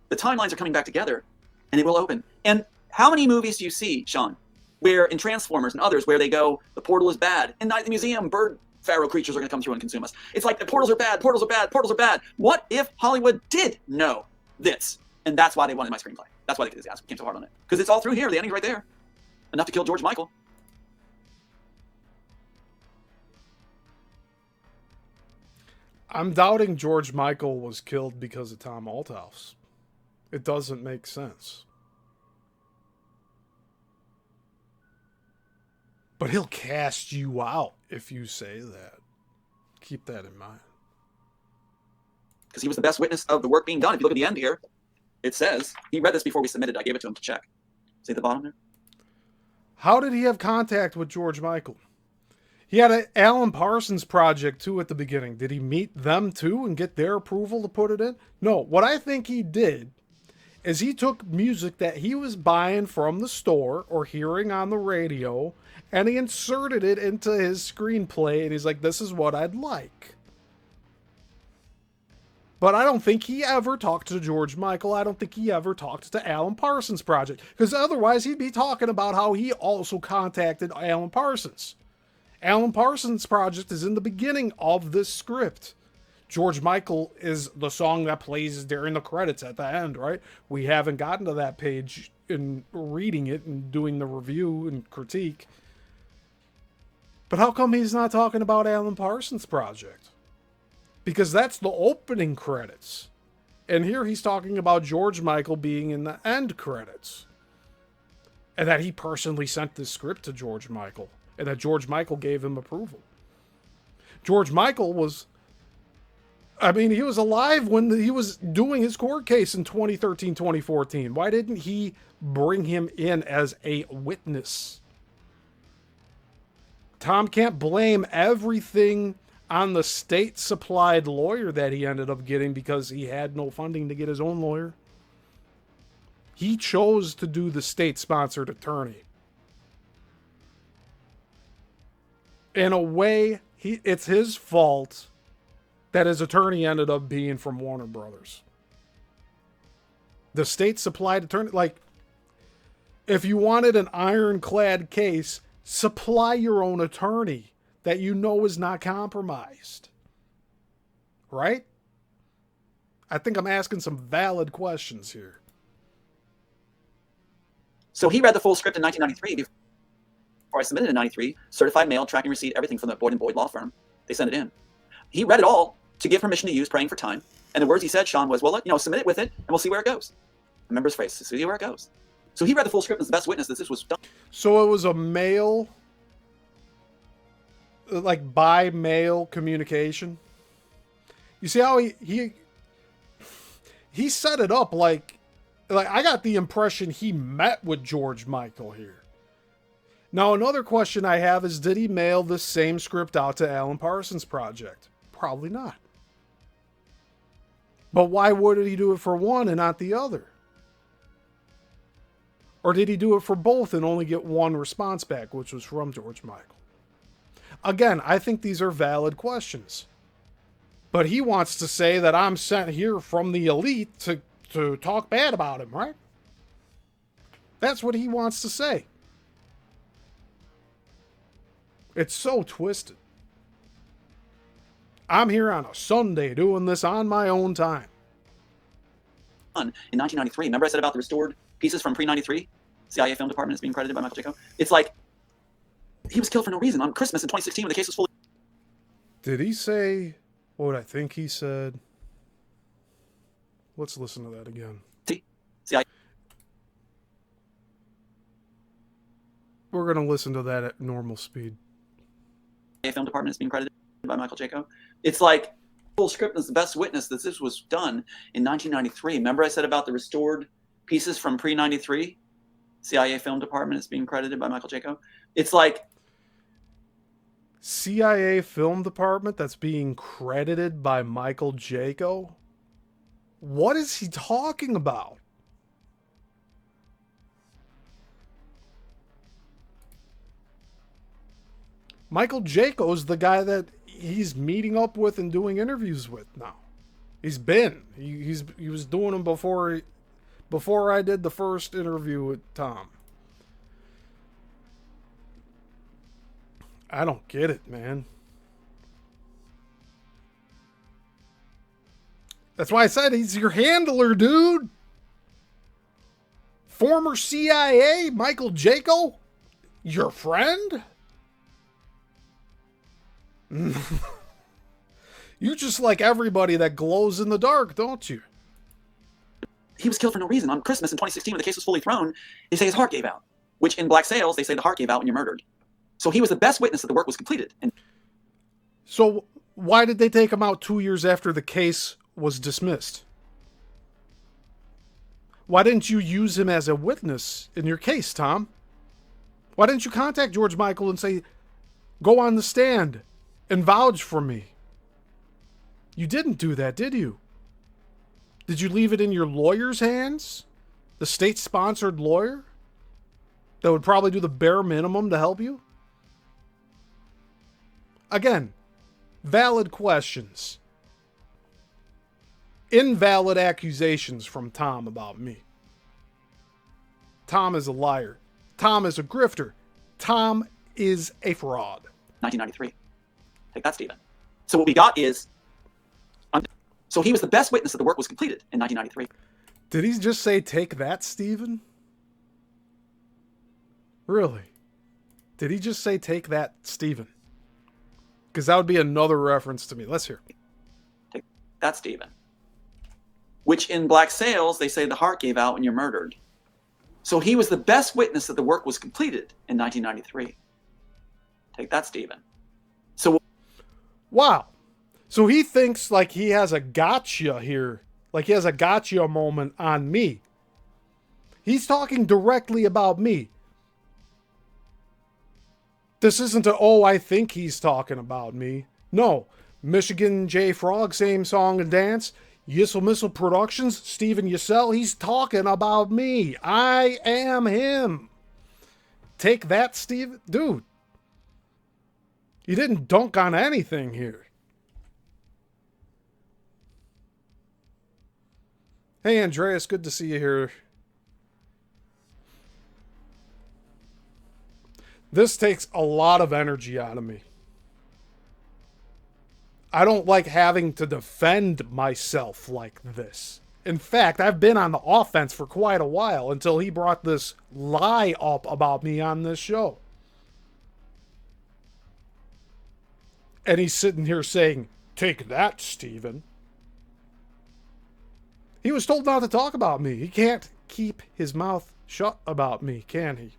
The timelines are coming back together, and it will open. And how many movies do you see, Sean, where in Transformers and others, where they go, the portal is bad, and Night at the Museum, bird pharaoh creatures are going to come through and consume us. It's like the portals are bad, portals are bad, portals are bad. What if Hollywood did know this? And that's why they wanted my screenplay. That's why they came so hard on it. Because it's all through here. The ending's right there. Enough to kill George Michael. I'm doubting George Michael was killed because of Tom Althouse. It doesn't make sense. But he'll cast you out if you say that. Keep that in mind. Because he was the best witness of the work being done. If you look at the end here, it says, he read this before we submitted. I gave it to him to check. See at the bottom there? How did he have contact with George Michael? He had an Alan Parsons project too at the beginning. Did he meet them too and get their approval to put it in? No. What I think he did is he took music that he was buying from the store or hearing on the radio, and he inserted it into his screenplay, and he's like, this is what I'd like. But I don't think he ever talked to George Michael. I don't think he ever talked to Alan Parsons' project. Because otherwise he'd be talking about how he also contacted Alan Parsons. Alan Parsons' project is in the beginning of this script. George Michael is the song that plays during the credits at the end, right? We haven't gotten to that page in reading it and doing the review and critique. But how come he's not talking about Alan Parsons' project? Because that's the opening credits. And here he's talking about George Michael being in the end credits. And that he personally sent this script to George Michael. And that George Michael gave him approval. George Michael was... he was alive when he was doing his court case in 2013, 2014. Why didn't he bring him in as a witness? Tom can't blame everything on the state-supplied lawyer that he ended up getting because he had no funding to get his own lawyer. He chose to do the state-sponsored attorney. In a way, it's his fault that his attorney ended up being from Warner Brothers. The state-supplied attorney, if you wanted an ironclad case, supply your own attorney that you know is not compromised. Right? I think I'm asking some valid questions here. So he read the full script in 1993 before I submitted in 93. Certified mail, tracking receipt, everything from the Boyd & Boyd law firm. They sent it in. He read it all to give permission to use, praying for time. And the words he said, Sean, was, well, submit it with it, and we'll see where it goes. Remember his phrase, see where it goes. So he read the full script as the best witness that this was done. So it was a mail, by mail communication. You see how he set it up like I got the impression he met with George Michael here. Now, another question I have is, did he mail this same script out to Alan Parsons' project? Probably not. But why would he do it for one and not the other? Or did he do it for both and only get one response back, which was from George Michael? Again, I think these are valid questions. But he wants to say that I'm sent here from the elite to talk bad about him, right? That's what he wants to say. It's so twisted. I'm here on a Sunday doing this on my own time. In 1993, remember I said about the restored pieces from pre-93? CIA film department is being credited by Michael Jaco. It's like, he was killed for no reason on Christmas in 2016 when the case was fully... Did he say what I think he said? Let's listen to that again. CIA We're going to listen to that at normal speed. film department is being credited by Michael Jaco. It's like, full script is the best witness that this was done in 1993. Remember I said about the restored pieces from pre-93? CIA film department is being credited by Michael Jaco. It's like CIA film department that's being credited by Michael Jaco? What is he talking about? Michael Jaco's the guy that he's meeting up with and doing interviews with now. He's been. He was doing them before I did the first interview with Tom. I don't get it, man. That's why I said he's your handler, dude. Former CIA, Michael Jaco? Your friend? You just like everybody that glows in the dark, don't you? he was killed for no reason. On Christmas in 2016, when the case was fully thrown, they say his heart gave out, which in black sales, they say the heart gave out when you're murdered. So he was the best witness that the work was completed. And so why did they take him out 2 years after the case was dismissed? Why didn't you use him as a witness in your case, Tom? Why didn't you contact George Michael and say, go on the stand and vouch for me? You didn't do that, did you? Did you leave it in your lawyer's hands? The state-sponsored lawyer? That would probably do the bare minimum to help you? Again, valid questions. Invalid accusations from Tom about me. Tom is a liar. Tom is a grifter. Tom is a fraud. 1993. Take that, Stephen. So what we got is... So he was the best witness that the work was completed in 1993. Did he just say, take that, Stephen? Really? Did he just say, take that, Stephen? Because that would be another reference to me. Let's hear. Take that, Stephen. Which in black sales, they say the heart gave out when you're murdered. So he was the best witness that the work was completed in 1993. Take that, Stephen. So... Wow. So he thinks like he has a gotcha here. Like he has a gotcha moment on me. He's talking directly about me. This isn't a, oh, I think he's talking about me. No. Michigan J. Frog, same song and dance. Yissilmissil Productions, Stephen Yisel, he's talking about me. I am him. Take that, Steve. Dude. You didn't dunk on anything here. Hey, Andreas, good to see you here. This takes a lot of energy out of me. I don't like having to defend myself like this. In fact, I've been on the offense for quite a while until he brought this lie up about me on this show. And he's sitting here saying, take that, Stephen. He was told not to talk about me. He can't keep his mouth shut about me, can he?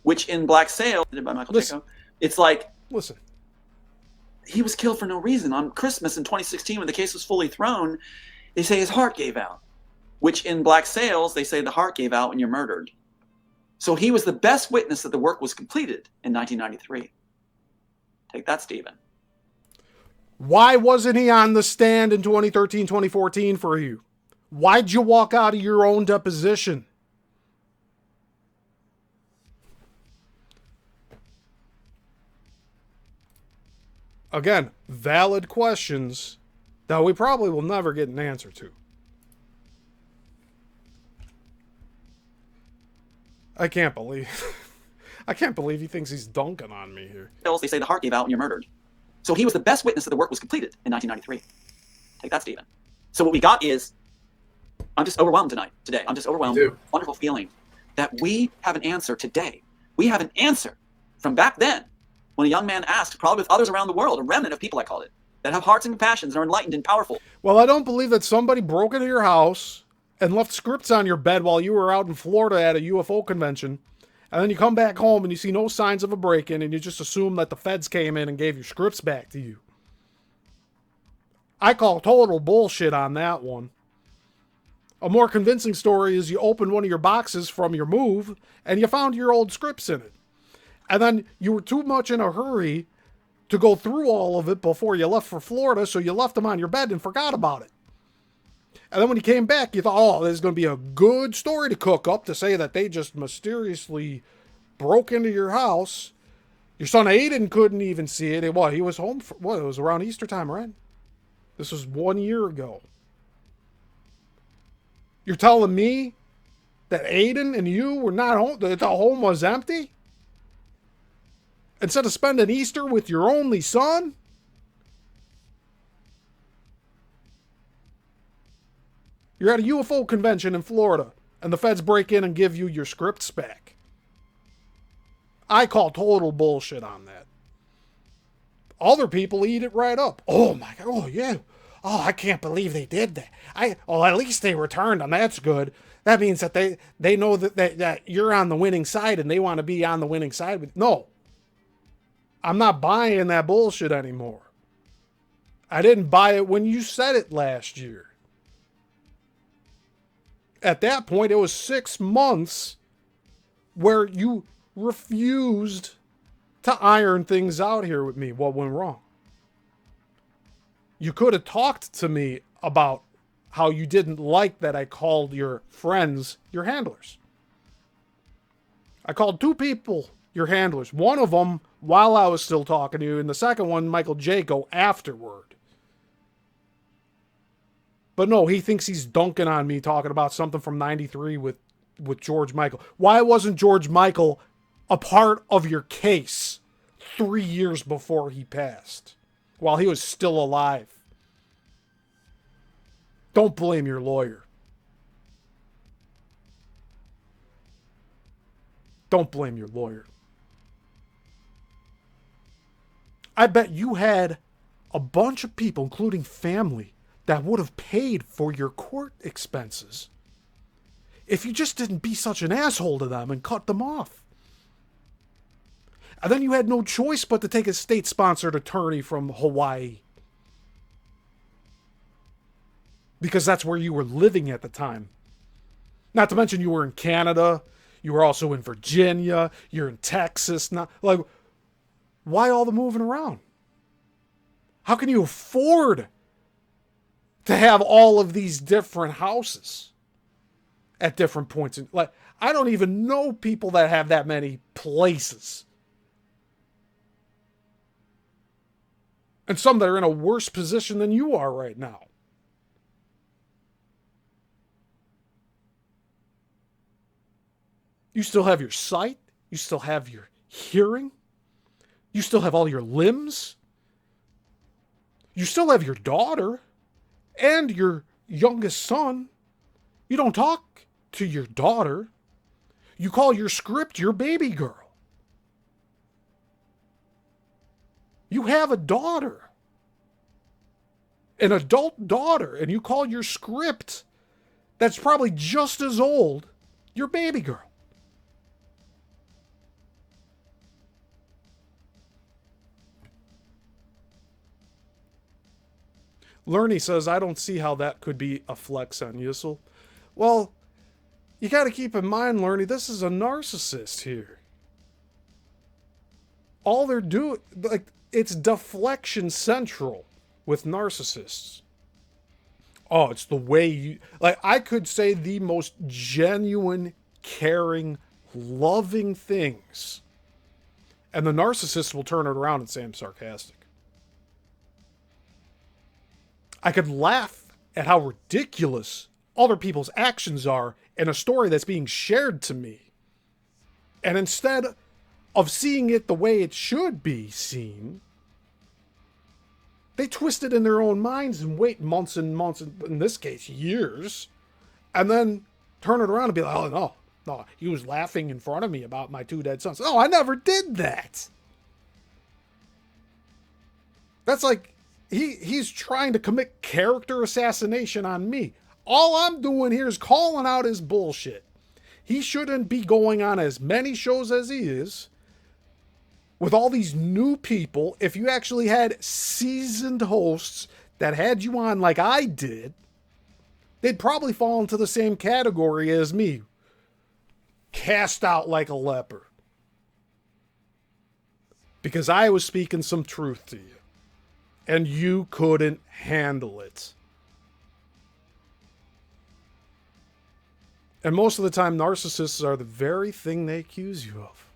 Which in black sales, by Michael Jaco, it's like... Listen. He was killed for no reason. On Christmas in 2016, when the case was fully thrown, they say his heart gave out. Which in black sales, they say the heart gave out when you're murdered. So he was the best witness that the work was completed in 1993. Take that, Stephen. Why wasn't he on the stand in 2013, 2014 for you? Why'd you walk out of your own deposition? Again, valid questions that we probably will never get an answer to. I can't believe he thinks he's dunking on me here. They say the heart gave out when you're murdered. So he was the best witness that the work was completed in 1993. Take that, Stephen. So what we got is, I'm just overwhelmed today. I'm just overwhelmed with a wonderful feeling that we have an answer today. We have an answer from back then when a young man asked, probably with others around the world, a remnant of people, I call it, that have hearts and compassions and are enlightened and powerful. Well, I don't believe that somebody broke into your house and left scripts on your bed while you were out in Florida at a UFO convention. And then you come back home and you see no signs of a break-in and you just assume that the feds came in and gave your scripts back to you. I call total bullshit on that one. A more convincing story is you opened one of your boxes from your move and you found your old scripts in it. And then you were too much in a hurry to go through all of it before you left for Florida, so you left them on your bed and forgot about it. And then when you came back, you thought, oh, this is going to be a good story to cook up to say that they just mysteriously broke into your house. Your son Aiden couldn't even see it. He was home for, it was around Easter time, right? This was 1 year ago. You're telling me that Aiden and you were not home, that the home was empty? Instead of spending Easter with your only son? You're at a UFO convention in Florida, and the feds break in and give you your scripts back. I call total bullshit on that. Other people eat it right up. Oh my God, oh yeah. Oh, I can't believe they did that. At least they returned them. That's good. That means that they know that you're on the winning side and they want to be on the winning side. No. I'm not buying that bullshit anymore. I didn't buy it when you said it last year. At that point, it was 6 months where you refused to iron things out here with me. What went wrong? You could have talked to me about how you didn't like that I called your friends your handlers. I called 2 people your handlers. One of them while I was still talking to you, and the second one, Michael Jaco, afterward. But no, he thinks he's dunking on me talking about something from 93 with George Michael. Why wasn't George Michael a part of your case 3 years before he passed, while he was still alive? Don't blame your lawyer. Don't blame your lawyer. I bet you had a bunch of people, including family, that would have paid for your court expenses if you just didn't be such an asshole to them and cut them off. And then you had no choice but to take a state-sponsored attorney from Hawaii, because that's where you were living at the time. Not to mention you were in Canada, you were also in Virginia, you're in Texas. Why all the moving around? How can you afford to have all of these different houses at different points? I don't even know people that have that many places. And some that are in a worse position than you are right now. You still have your sight. You still have your hearing. You still have all your limbs. You still have your daughter and your youngest son. You don't talk to your daughter. You call your script your baby girl. You have a daughter, an adult daughter, and you call your script that's probably just as old your baby girl. Lerny says, I don't see how that could be a flex on Yissil. Well, you got to keep in mind, Lerny, this is a narcissist here. All they're doing, it's deflection central with narcissists. Oh, it's the way you, I could say the most genuine, caring, loving things, and the narcissist will turn it around and say I'm sarcastic. I could laugh at how ridiculous other people's actions are in a story that's being shared to me. And instead of seeing it the way it should be seen, they twist it in their own minds and wait months and months, in this case, years, and then turn it around and be like, oh, no, he was laughing in front of me about my 2 dead sons. No, I never did that. That's like, he's trying to commit character assassination on me. All I'm doing here is calling out his bullshit. He shouldn't be going on as many shows as he is with all these new people. If you actually had seasoned hosts that had you on like I did, they'd probably fall into the same category as me. Cast out like a leper. Because I was speaking some truth to you. And you couldn't handle it. And most of the time, narcissists are the very thing they accuse you of.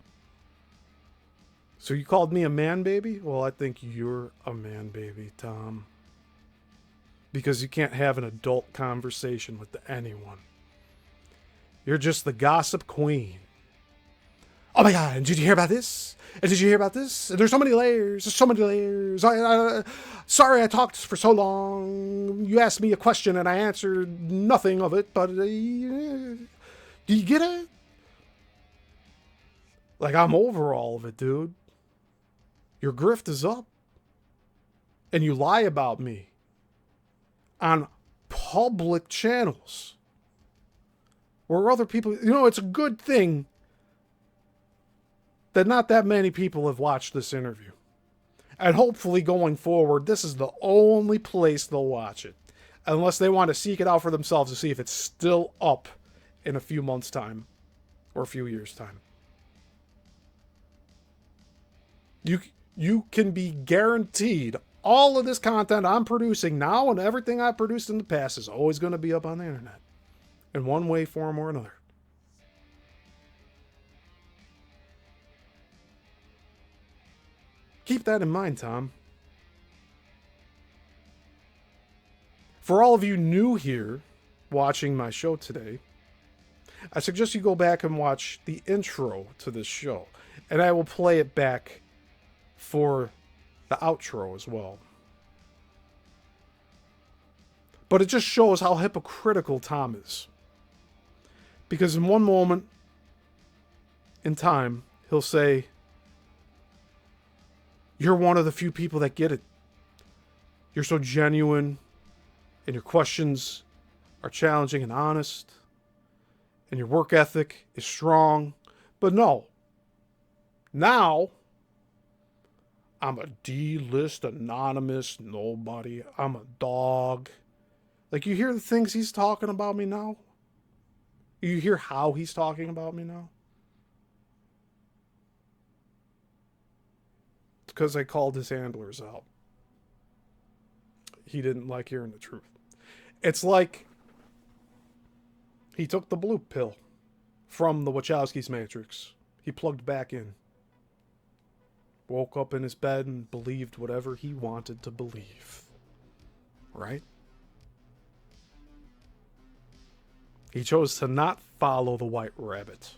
So you called me a man baby? Well, I think you're a man baby, Tom. Because you can't have an adult conversation with anyone. You're just the gossip queen. Oh my God, and did you hear about this? And did you hear about this? And there's so many layers. There's so many layers. Sorry I talked for so long. You asked me a question and I answered nothing of it, but do you get it? Like, I'm over all of it, dude. Your grift is up. And you lie about me on public channels where other people, it's a good thing that not that many people have watched this interview. And hopefully going forward, this is the only place they'll watch it. Unless they want to seek it out for themselves to see if it's still up in a few months' time. Or a few years' time. You can be guaranteed all of this content I'm producing now and everything I produced in the past is always going to be up on the internet. In one way, form, or another. Keep that in mind, Tom. For all of you new here watching my show today, I suggest you go back and watch the intro to this show. And I will play it back for the outro as well. But it just shows how hypocritical Tom is. Because in one moment in time, he'll say, you're one of the few people that get it. You're so genuine, and your questions are challenging and honest, and your work ethic is strong. But no. Now, I'm a D-list anonymous nobody. I'm a dog. Like, you hear the things he's talking about me now? You hear how he's talking about me now? It's because I called his handlers out. He didn't like hearing the truth. It's like he took the blue pill from the Wachowski's Matrix. He plugged back in. Woke up in his bed and believed whatever he wanted to believe. Right? He chose to not follow the white rabbit.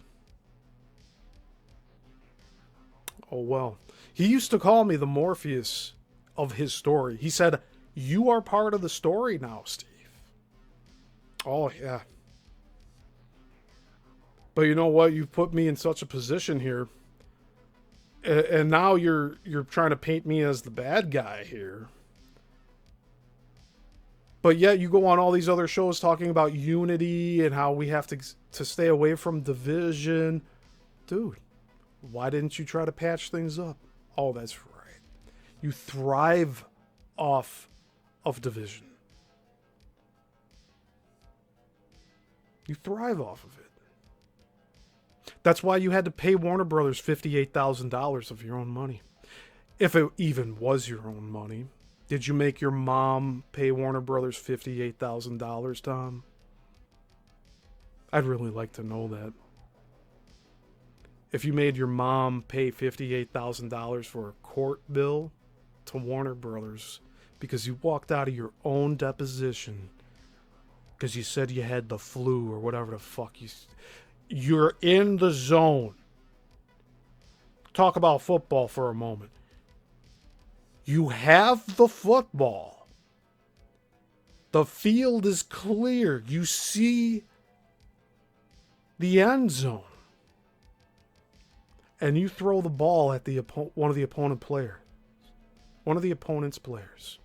Oh well. He used to call me the Morpheus of his story. He said, you are part of the story now, Steve. Oh yeah. But you know what? You've put me in such a position here. And now you're trying to paint me as the bad guy here. But yet you go on all these other shows talking about unity and how we have to stay away from division. Dude, why didn't you try to patch things up? Oh, that's right. You thrive off of division. You thrive off of it. That's why you had to pay Warner Brothers $58,000 of your own money. If it even was your own money. Did you make your mom pay Warner Brothers $58,000, Tom? I'd really like to know that. If you made your mom pay $58,000 for a court bill to Warner Brothers because you walked out of your own deposition because you said you had the flu or whatever the fuck you're in the zone. Talk about football for a moment. You have the football. The field is clear. You see the end zone. And you throw the ball at one of the opponent player. One of the opponent's players.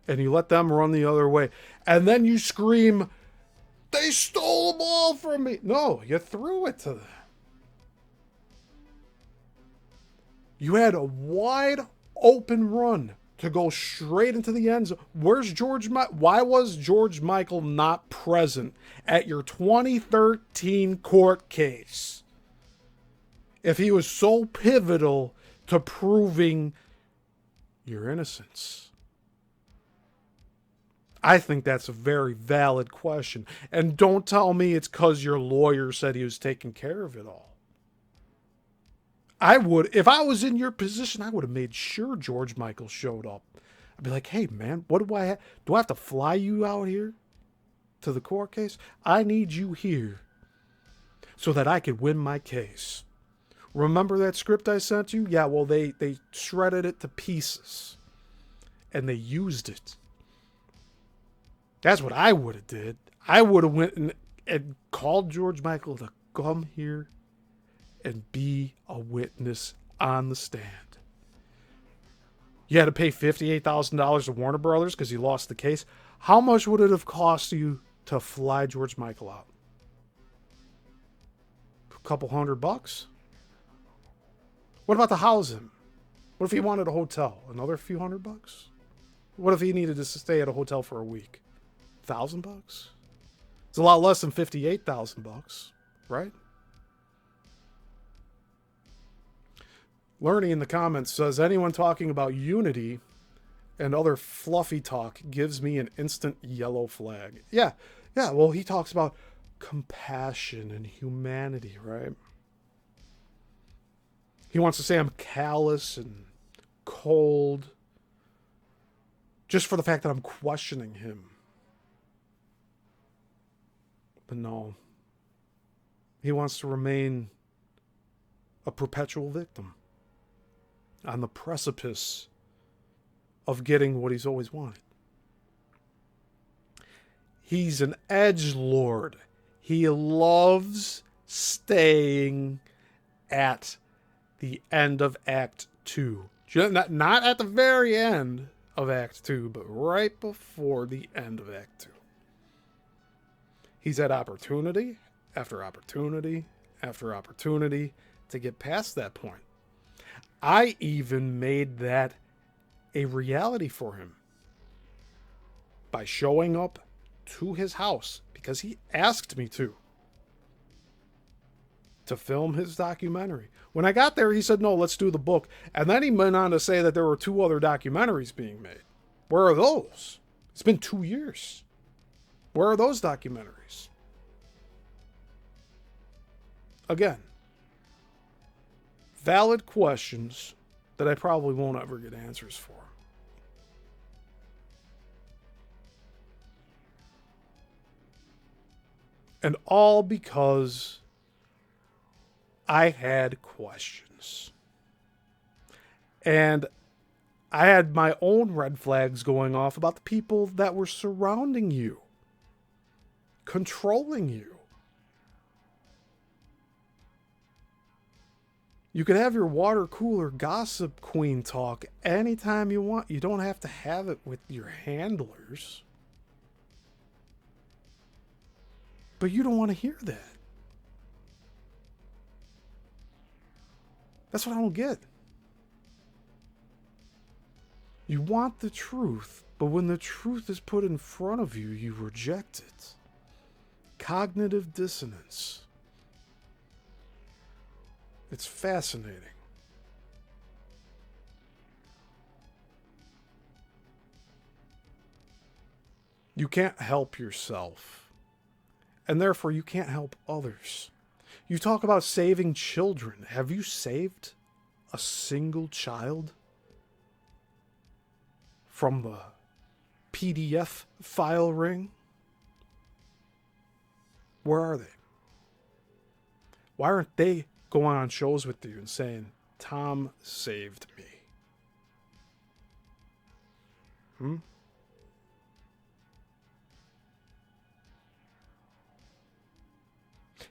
And you let them run the other way. And then you scream, they stole the ball from me. No, you threw it to them. You had a wide open run to go straight into the end zone. Why was George Michael not present at your 2013 court case if he was so pivotal to proving your innocence? I think that's a very valid question. And don't tell me it's because your lawyer said he was taking care of it all. If I was in your position, I would have made sure George Michael showed up. I'd be like, hey, man, what do I have? Do I have to fly you out here to the court case? I need you here so that I could win my case. Remember that script I sent you? Yeah, well, they shredded it to pieces and they used it. That's what I would have did. I would have went and called George Michael to come here and be a witness on the stand. You had to pay $58,000 to Warner Brothers because he lost the case. How much would it have cost you to fly George Michael out? A couple $100? What about to house him? What if he wanted a hotel? Another few $100? What if he needed to stay at a hotel for a week? $1,000? It's a lot less than $58,000, right? Learning in the comments says, anyone talking about unity and other fluffy talk gives me an instant yellow flag. Yeah, well, he talks about compassion and humanity, right? He wants to say I'm callous and cold just for the fact that I'm questioning him. But no. He wants to remain a perpetual victim on the precipice of getting what he's always wanted. He's an edgelord. He loves staying at the end of Act 2. Not at the very end of Act 2, but right before the end of Act 2. He's had opportunity after opportunity after opportunity to get past that point. I even made that a reality for him by showing up to his house because he asked me to film his documentary. When I got there, he said, no, let's do the book. And then he went on to say that there were 2 other documentaries being made. Where are those? It's been 2 years. Where are those documentaries? Again, valid questions that I probably won't ever get answers for. And all because I had questions. And I had my own red flags going off about the people that were surrounding you, controlling you. You can have your water cooler gossip queen talk anytime you want. You don't have to have it with your handlers. But you don't want to hear that. That's what I don't get. You want the truth, but when the truth is put in front of you, you reject it. Cognitive dissonance. It's fascinating. You can't help yourself, and therefore you can't help others. You talk about saving children. Have you saved a single child from the PDF file ring? Where are they? Why aren't they going on shows with you and saying, Tom saved me?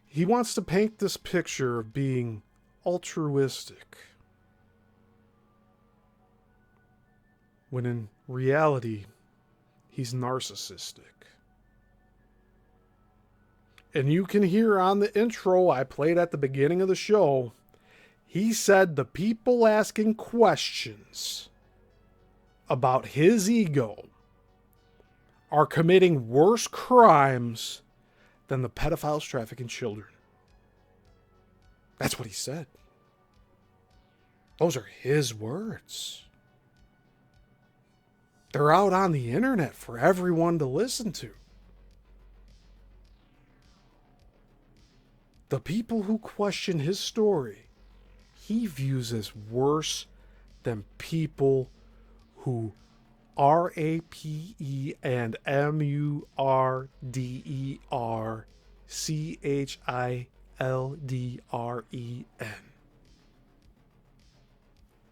He wants to paint this picture of being altruistic, when in reality, he's narcissistic. And you can hear on the intro I played at the beginning of the show, he said the people asking questions about his ego are committing worse crimes than the pedophiles trafficking children. That's what he said. Those are his words. They're out on the internet for everyone to listen to. The people who question his story, he views as worse than people who RAPE and MURDERCHILDREN.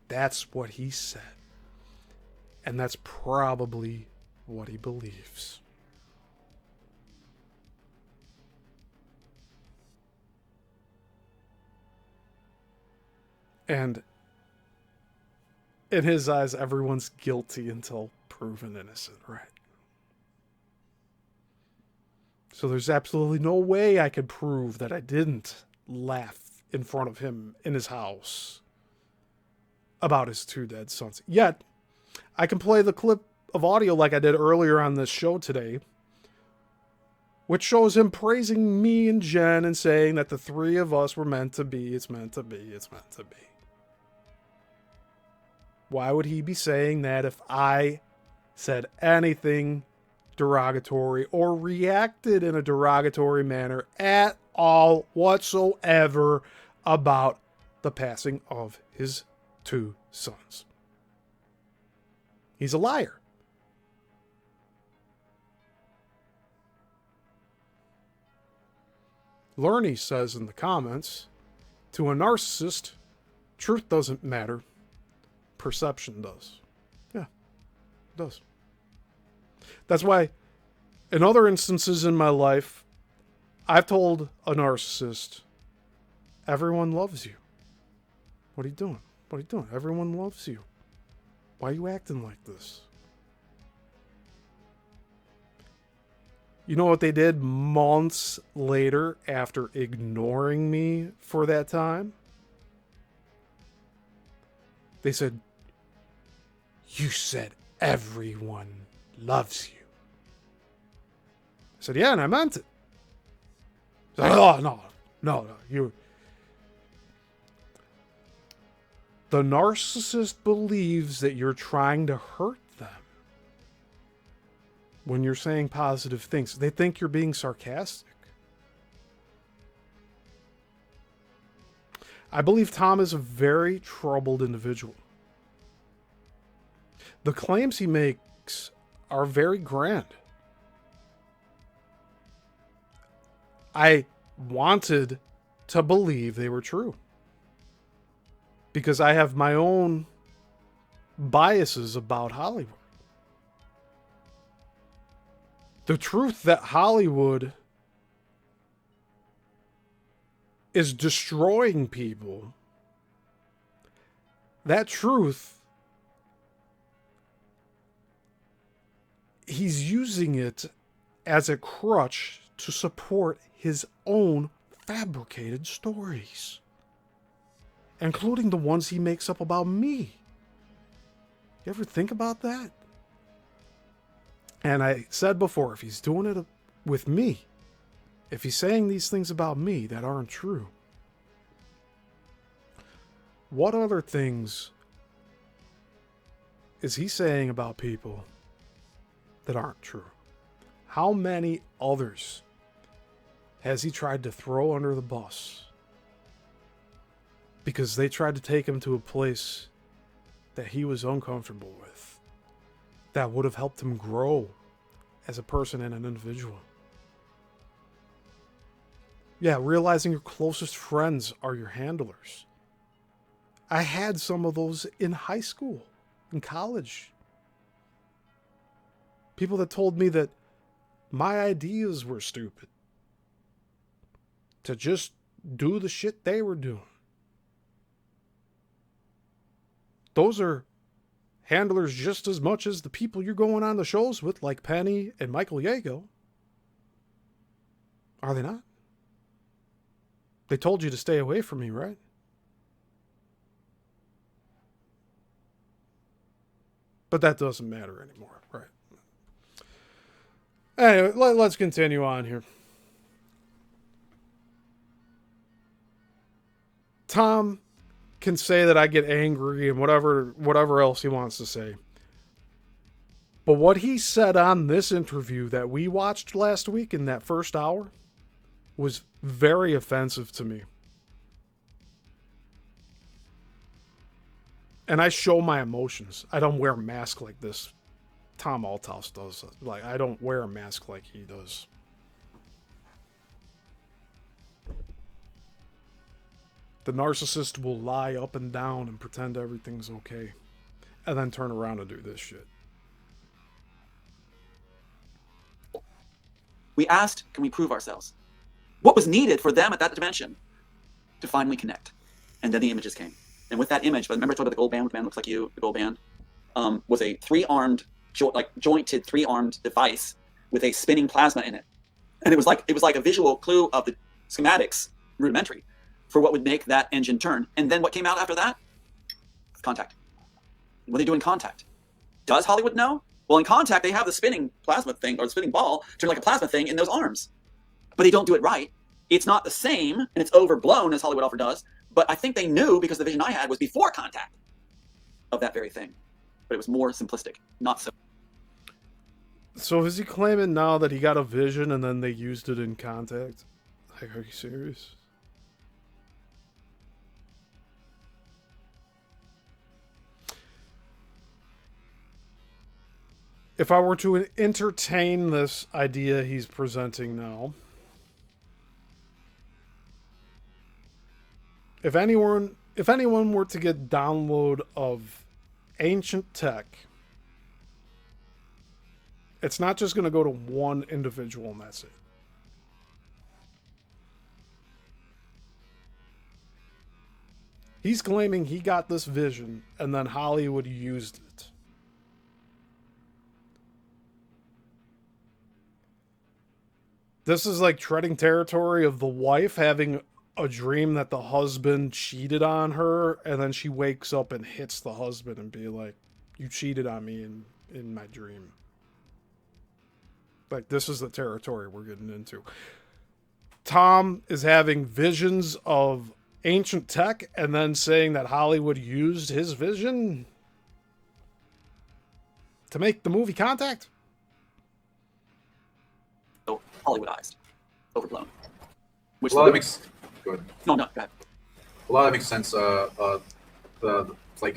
That's what he said. And that's probably what he believes. And in his eyes, everyone's guilty until proven innocent, right? So there's absolutely no way I could prove that I didn't laugh in front of him in his house about his 2 dead sons. Yet, I can play the clip of audio like I did earlier on this show today, which shows him praising me and Jen and saying that the 3 of us were meant to be, it's meant to be, it's meant to be. Why would he be saying that if I said anything derogatory or reacted in a derogatory manner at all whatsoever about the passing of his 2 sons? He's a liar. Lerny says in the comments, to a narcissist, truth doesn't matter. Perception does. Yeah, it does. That's why, in other instances in my life, I've told a narcissist, everyone loves you. What are you doing? What are you doing? Everyone loves you. Why are you acting like this? You know what they did months later after ignoring me for that time? They said, you said everyone loves you. I said, yeah, and I meant it. Like, oh, no, you. The narcissist believes that you're trying to hurt them when you're saying positive things. They think you're being sarcastic. I believe Tom is a very troubled individual. The claims he makes are very grand. I wanted to believe they were true, because I have my own biases about Hollywood. The truth that Hollywood is destroying people, that truth, he's using it as a crutch to support his own fabricated stories, including the ones he makes up about me. You ever think about that? And I said before, if he's doing it with me, if he's saying these things about me that aren't true, what other things is he saying about people that aren't true? How many others has he tried to throw under the bus because they tried to take him to a place that he was uncomfortable with, that would have helped him grow as a person and an individual? Yeah, realizing your closest friends are your handlers. I had some of those in high school, in college. People that told me that my ideas were stupid, to just do the shit they were doing. Those are handlers just as much as the people you're going on the shows with, like Penny and Michael Yago. Are they not? They told you to stay away from me, right? But that doesn't matter anymore, right? Anyway, let's continue on here. Tom can say that I get angry and whatever else he wants to say. But what he said on this interview that we watched last week in that first hour was very offensive to me. And I show my emotions. I don't wear a mask like this. Tom Althouse does. Like, I don't wear a mask like he does. The narcissist will lie up and down and pretend everything's okay. And then turn around and do this shit. We asked, can we prove ourselves? What was needed for them at that dimension to finally connect? And then the images came. And with that image, but remember I told you about the gold band, which man looks like you, the gold band, was a jointed three-armed device with a spinning plasma in it. And it was like a visual clue of the schematics, rudimentary, for what would make that engine turn. And then what came out after that? Contact. What do they do in Contact? Does Hollywood know? Well, in Contact, they have the spinning plasma thing, or the spinning ball, turn like a plasma thing in those arms. But they don't do it right. It's not the same, and it's overblown, as Hollywood often does. But I think they knew, because the vision I had was before Contact, of that very thing. But it was more simplistic, not so. So is he claiming now that he got a vision and then they used it in Contact? Like, are you serious? If I were to entertain this idea he's presenting now, if anyone were to get download of ancient tech, it's not just going to go to one individual and that's it. He's claiming he got this vision and then Hollywood used it. This is like treading territory of the wife having a dream that the husband cheated on her, and then she wakes up and hits the husband and be like, you cheated on me in my dream. Like, this is the territory we're getting into. Tom is having visions of ancient tech and then saying that Hollywood used his vision to make the movie Contact. Hollywoodized, overblown. Which a lot of makes. Go ahead. No, go ahead. A lot of that makes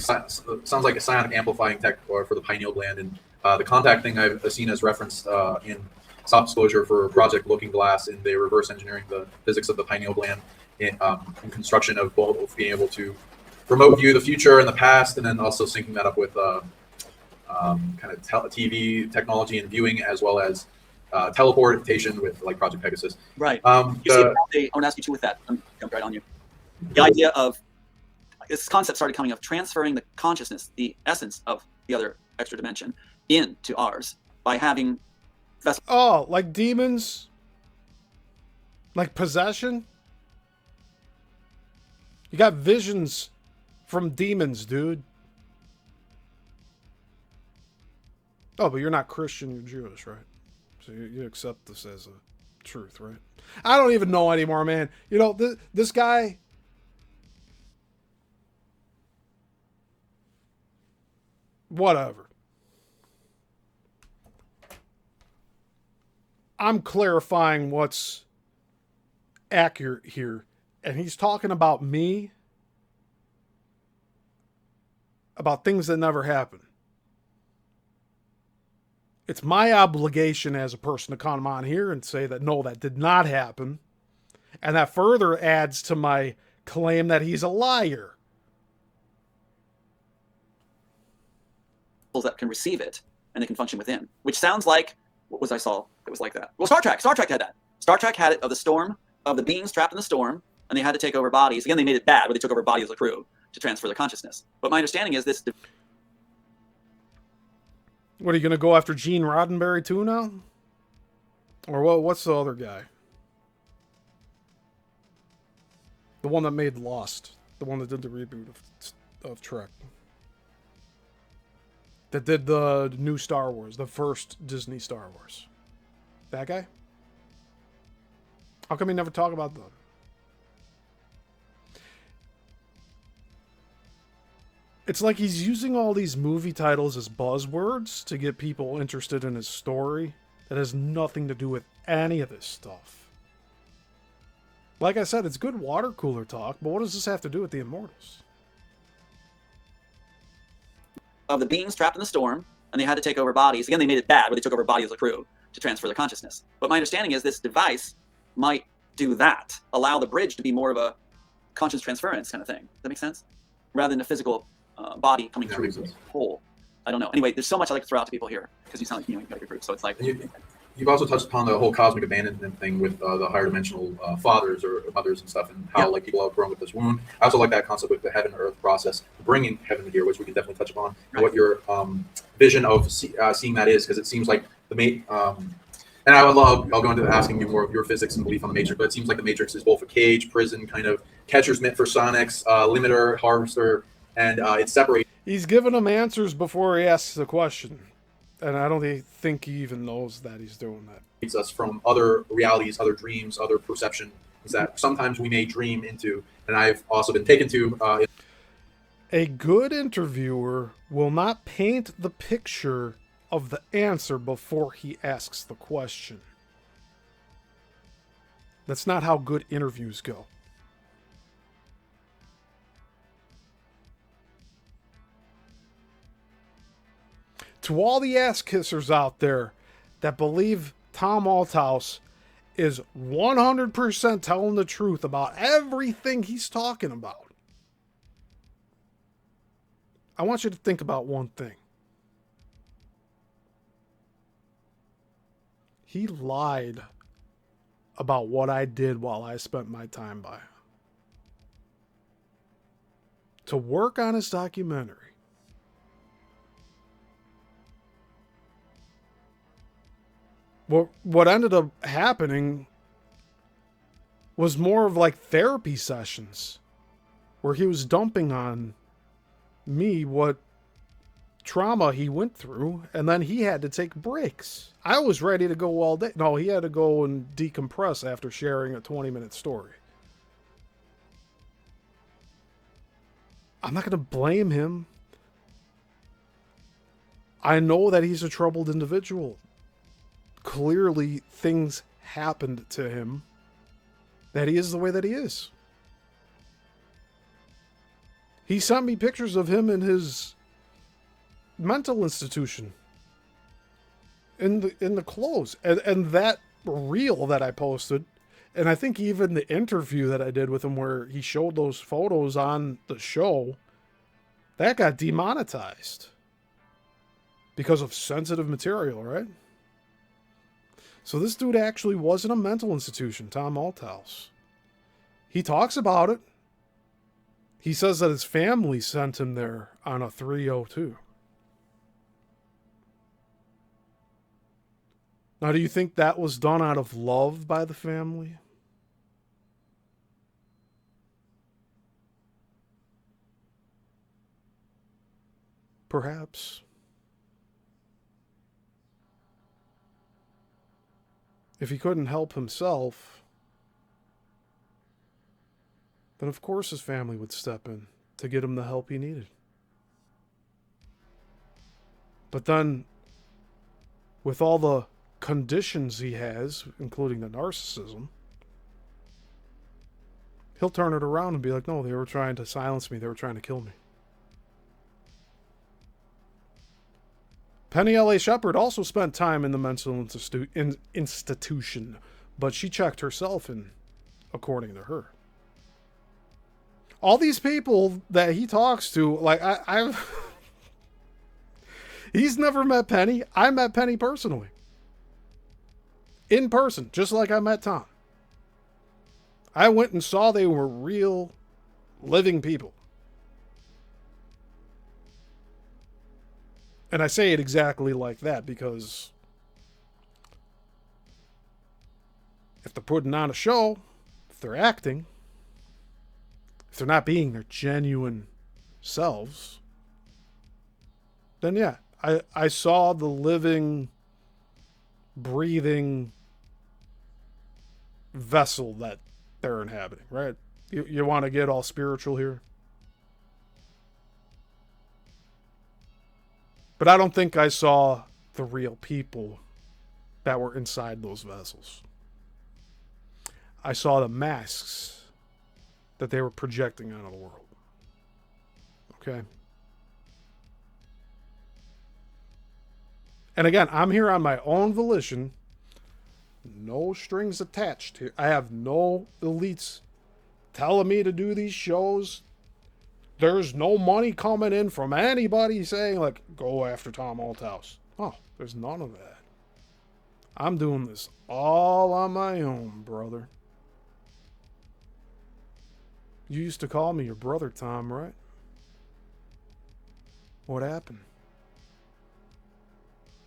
sense. Sounds like a psionic amplifying tech for the pineal gland, and the Contact thing I've seen as referenced in soft disclosure for Project Looking Glass, and they reverse engineering the physics of the pineal gland in construction of both being able to remote view the future and the past, and then also syncing that up with kind of TV technology and viewing, as well as teleportation with like Project Pegasus. Right. I want to ask you too with that. I'm jumping right on you. The idea of this concept started coming of transferring the consciousness, the essence of the other extra dimension, into ours by having. Oh, like demons? Like possession? You got visions from demons, dude. Oh, but you're not Christian, you're Jewish, right? So you accept this as a truth, right? I don't even know anymore, man. You know, this guy... Whatever. I'm clarifying what's accurate here. And he's talking about me, about things that never happened. It's my obligation as a person to come on here and say that, no, that did not happen. And that further adds to my claim that he's a liar. That can receive it, and they can function within. Which sounds like, what was I saw that was like that? Well, Star Trek had that. Star Trek had it of the storm, of the beings trapped in the storm, and they had to take over bodies. Again, they made it bad, but they took over bodies of the crew to transfer their consciousness. But my understanding is this... What, are you going to go after Gene Roddenberry too now? Or what's the other guy? The one that made Lost. The one that did the reboot of Trek. that did the new Star Wars, the first Disney Star Wars. That guy? How come he never talk about them? It's like he's using all these movie titles as buzzwords to get people interested in his story that has nothing to do with any of this stuff. Like I said, it's good water cooler talk, but what does this have to do with the Immortals? Of the beings trapped in the storm, and they had to take over bodies. Again, they made it bad, where they took over bodies of the crew to transfer their consciousness. But my understanding is this device might do that, allow the bridge to be more of a conscious transference kind of thing. Does that make sense? Rather than a physical body coming through the hole. I don't know. Anyway, there's so much I like to throw out to people here because you sound like you got your group. So it's like you've also touched upon the whole cosmic abandonment thing with the higher dimensional fathers or mothers and stuff, and how like people have grown with this wound. I also like that concept with the heaven and earth process, bringing heaven here, which we can definitely touch upon. And what your vision of seeing that is, because it seems like the mate. And I'll go into asking you more of your physics and belief on the Matrix, but it seems like the Matrix is both a cage, prison, kind of catcher's mitt for Sonics, limiter, harvester, and it's separated. He's giving them answers before he asks the question. And I don't think he even knows that he's doing that. It's us from other realities, other dreams, other perception that sometimes we may dream into. And I've also been taken to. A good interviewer will not paint the picture of the answer before he asks the question. That's not how good interviews go. To all the ass kissers out there that believe Tom Althouse is 100% telling the truth about everything he's talking about, I want you to think about one thing. He lied about what I did while I spent my time by him to work on his documentary. What ended up happening was more of like therapy sessions where he was dumping on me what trauma he went through, and then he had to take breaks. I was ready to go all day. No, he had to go and decompress after sharing a 20-minute story. I'm not going to blame him. I know that he's a troubled individual. Clearly, things happened to him that he is the way that he is. He sent me pictures of him in his mental institution in the clothes, and that reel that I posted, and I think even the interview that I did with him where he showed those photos on the show, that got demonetized because of sensitive material, right? So this dude actually was in a mental institution, Tom Althouse. He talks about it. He says that his family sent him there on a 302. Now, do you think that was done out of love by the family? Perhaps. If he couldn't help himself, then of course his family would step in to get him the help he needed. But then, with all the conditions he has, including the narcissism, he'll turn it around and be like, no, they were trying to silence me. They were trying to kill me. Penny L.A. Shepherd also spent time in the mental institution, but she checked herself in, according to her. All these people that he talks to, like, I've... He's never met Penny. I met Penny personally. In person, just like I met Tom. I went and saw they were real, living people. And I say it exactly like that because if they're putting on a show, if they're acting, if they're not being their genuine selves, then yeah, I saw the living, breathing vessel that they're inhabiting, right? You want to get all spiritual here? But I don't think I saw the real people that were inside those vessels. I saw the masks that they were projecting onto the world. Okay? And again, I'm here on my own volition. No strings attached here. I have no elites telling me to do these shows. There's no money coming in from anybody saying, like, go after Tom Althouse. Oh, there's none of that. I'm doing this all on my own, brother. You used to call me your brother, Tom, right? What happened?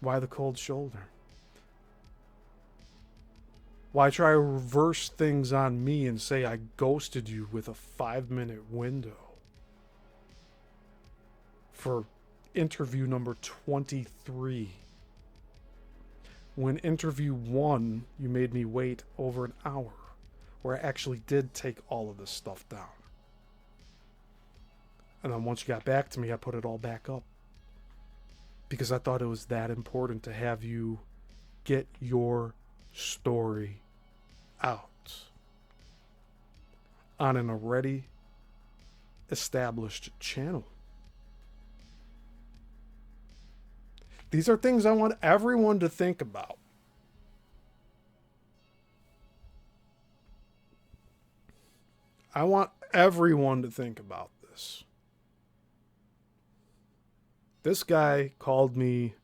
Why the cold shoulder? Why try to reverse things on me and say I ghosted you with a 5-minute window for interview number 23? When interview 1, you made me wait over an hour, where I actually did take all of this stuff down. And then once you got back to me, I put it all back up. Because I thought it was that important to have you get your story out on an already established channel. These are things I want everyone to think about. I want everyone to think about this. This guy called me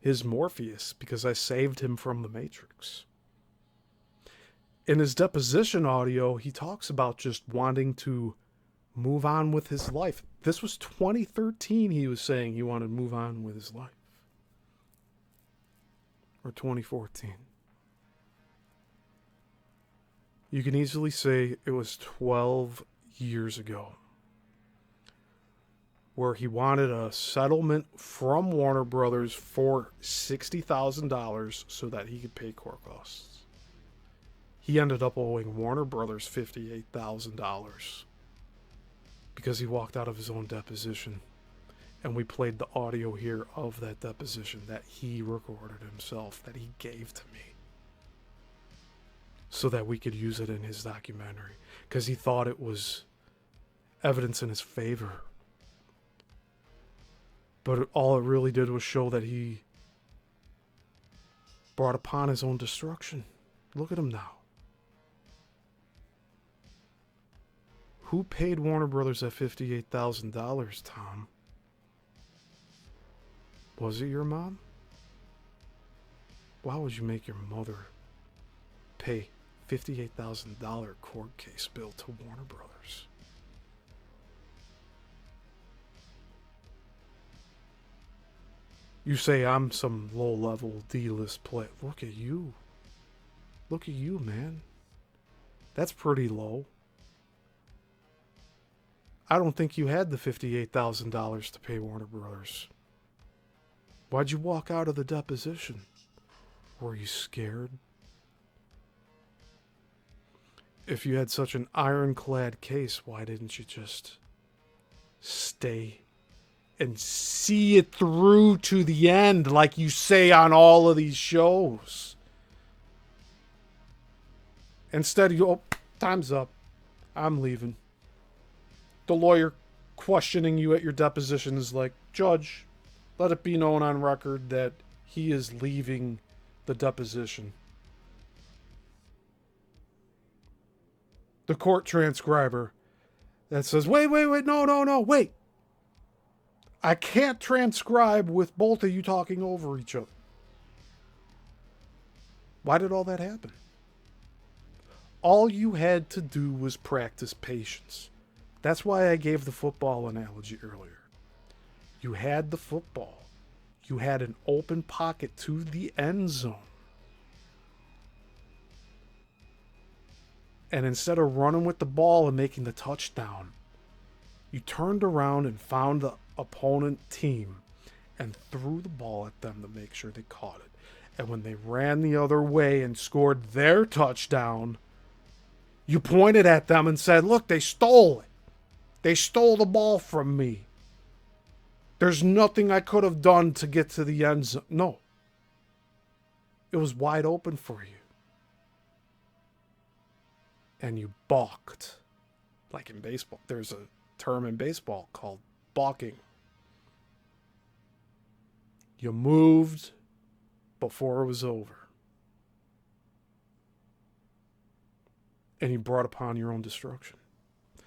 his Morpheus because I saved him from the Matrix. In his deposition audio, he talks about just wanting to move on with his life. This was 2013 he was saying he wanted to move on with his life. Or 2014. You can easily say it was 12 years ago, where he wanted a settlement from Warner Brothers for $60,000 so that he could pay court costs. He ended up owing Warner Brothers $58,000 because he walked out of his own deposition. And we played the audio here of that deposition that he recorded himself, that he gave to me, so that we could use it in his documentary, because he thought it was evidence in his favor. But all it really did was show that he brought upon his own destruction. Look at him now. Who paid Warner Brothers that $58,000, Tom? Was it your mom? Why would you make your mother pay $58,000 court case bill to Warner Brothers? You say I'm some low-level D-list play. Look at you. Look at you, man. That's pretty low. I don't think you had the $58,000 to pay Warner Brothers. Why'd you walk out of the deposition? Were you scared? If you had such an ironclad case, why didn't you just stay and see it through to the end like you say on all of these shows? Instead, you go, oh, time's up. I'm leaving. The lawyer questioning you at your deposition is like, Judge, let it be known on record that he is leaving the deposition. The court transcriber that says, wait, no, wait. I can't transcribe with both of you talking over each other. Why did all that happen? All you had to do was practice patience. That's why I gave the football analogy earlier. You had the football. You had an open pocket to the end zone. And instead of running with the ball and making the touchdown, you turned around and found the opponent team and threw the ball at them to make sure they caught it. And when they ran the other way and scored their touchdown, you pointed at them and said, look, they stole it. They stole the ball from me. There's nothing I could have done to get to the end zone. No. It was wide open for you. And you balked. Like in baseball. There's a term in baseball called balking. You moved before it was over. And you brought upon your own destruction.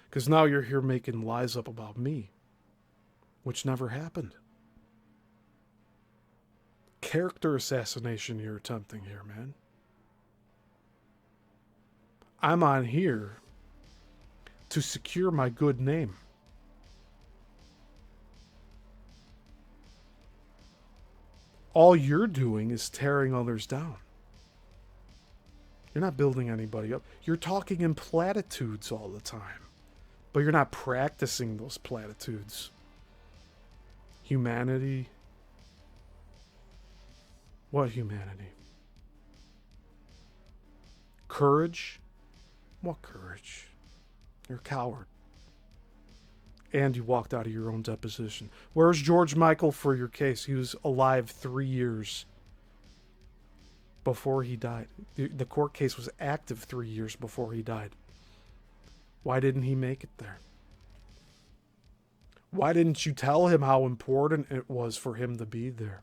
Because now you're here making lies up about me, which never happened. Character assassination you're attempting here, man. I'm on here to secure my good name. All you're doing is tearing others down. You're not building anybody up. You're talking in platitudes all the time. But you're not practicing those platitudes. Humanity. What humanity? Courage? What courage? You're a coward. And you walked out of your own deposition. Where's George Michael for your case? He was alive 3 years before he died. The court case was active 3 years before he died. Why didn't he make it there? Why didn't you tell him how important it was for him to be there?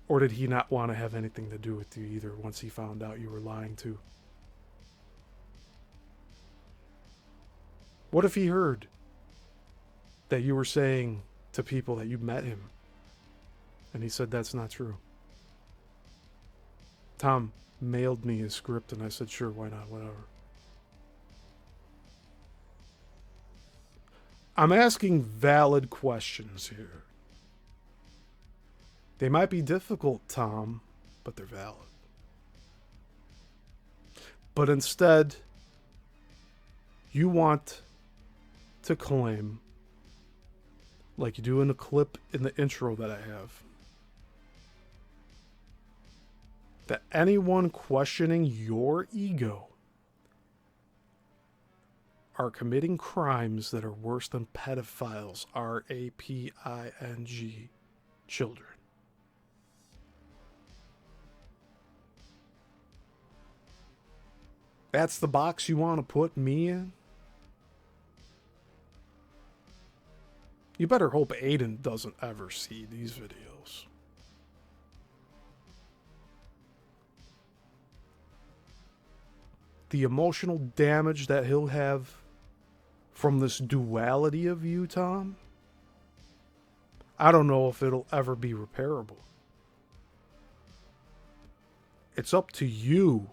Or did he not want to have anything to do with you either once he found out you were lying too? What if he heard that you were saying to people that you met him and he said that's not true? Tom mailed me his script and I said, sure, why not, whatever. I'm asking valid questions here. They might be difficult, Tom, but they're valid. But instead, you want to claim, like you do in the clip in the intro that I have, that anyone questioning your ego are committing crimes that are worse than pedophiles, R-A-P-I-N-G, children. That's the box you want to put me in? You better hope Aiden doesn't ever see these videos. The emotional damage that he'll have from this duality of you, Tom, I don't know if it'll ever be repairable. It's up to you,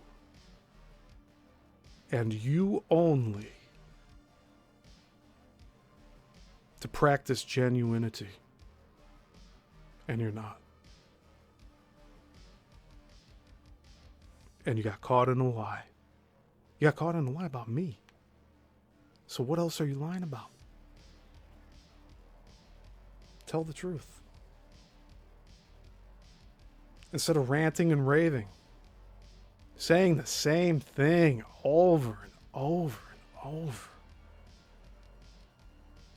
and you only, to practice genuinity. And you're not. And you got caught in a lie. You got caught in a lie about me. So what else are you lying about? Tell the truth. Instead of ranting and raving, saying the same thing over and over and over.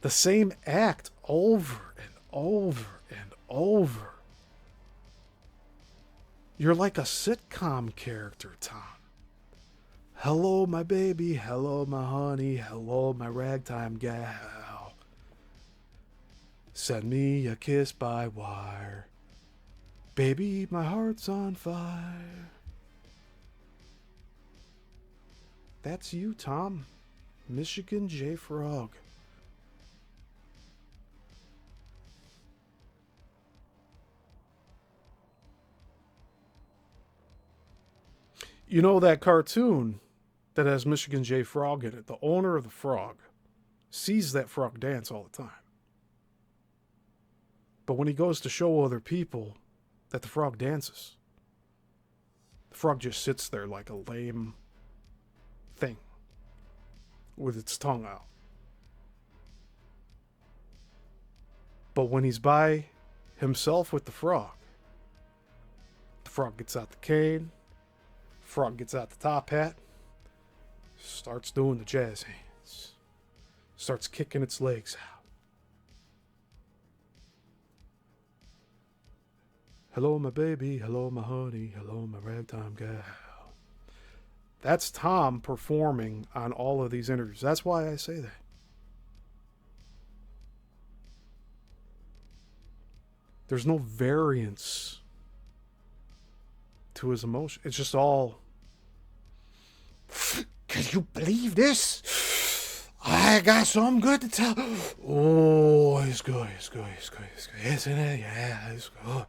The same act over and over and over. You're like a sitcom character, Tom. Hello, my baby. Hello, my honey. Hello, my ragtime gal. Send me a kiss by wire. Baby, my heart's on fire. That's you, Tom. Michigan J. Frog. You know that cartoon that has Michigan J. Frog in it? The owner of the frog sees that frog dance all the time. But when he goes to show other people that the frog dances, the frog just sits there like a lame thing with its tongue out. But when he's by himself with the frog. The frog gets out the cane. The frog gets out the top hat. Starts doing the jazz hands. Starts kicking its legs out. Hello, my baby. Hello, my honey. Hello, my ragtime gal. That's Tom performing on all of these interviews. That's why I say that. There's no variance to his emotion. It's just all... Can you believe this? I got something good to tell. Oh, it's good. It's good. It's good. It's good. Isn't it? Yeah, it's good.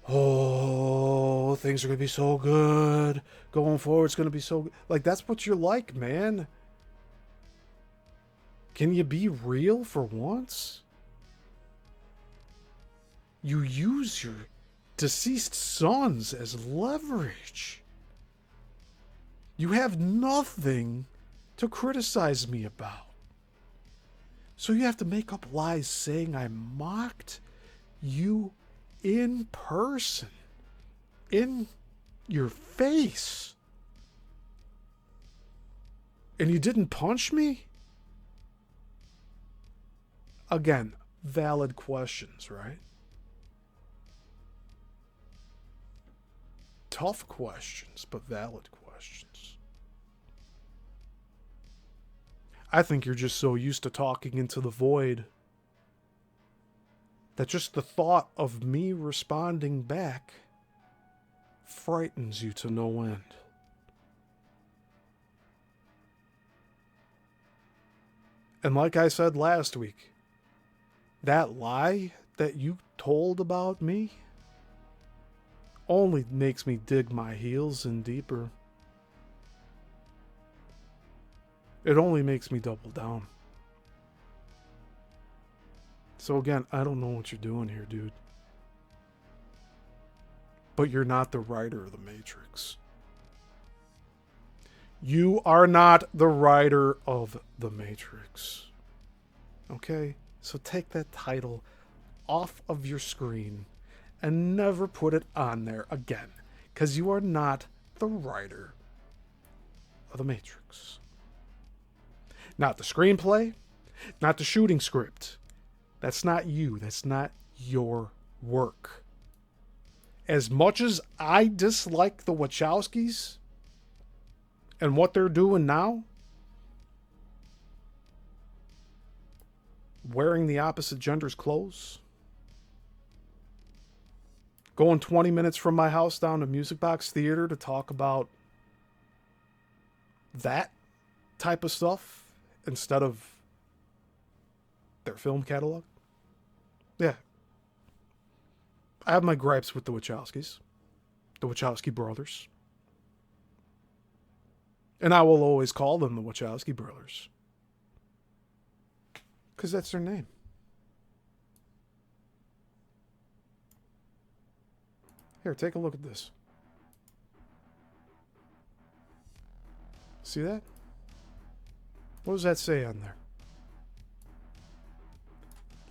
Oh, things are going to be so good. Going forward, it's going to be so good. Like, that's what you're like, man. Can you be real for once? You use your deceased sons as leverage. You have nothing to criticize me about. So you have to make up lies saying I mocked you in person, in your face. And you didn't punch me? Again, valid questions, right? Tough questions, but valid questions. I think you're just so used to talking into the void that just the thought of me responding back frightens you to no end. And like I said last week, that lie that you told about me only makes me dig my heels in deeper. It only makes me double down. So again, I don't know what you're doing here, dude. But you're not the writer of The Matrix. You are not the writer of The Matrix. Okay? So take that title off of your screen and never put it on there again. Because you are not the writer of The Matrix. Not the screenplay, not the shooting script. That's not you. That's not your work. As much as I dislike the Wachowskis and what they're doing now, wearing the opposite gender's clothes, going 20 minutes from my house down to Music Box Theater to talk about that type of stuff instead of their film catalog. Yeah. I have my gripes with the Wachowskis. The Wachowski brothers. And I will always call them the Wachowski brothers. Because that's their name. Here, take a look at this. See that? What does that say on there?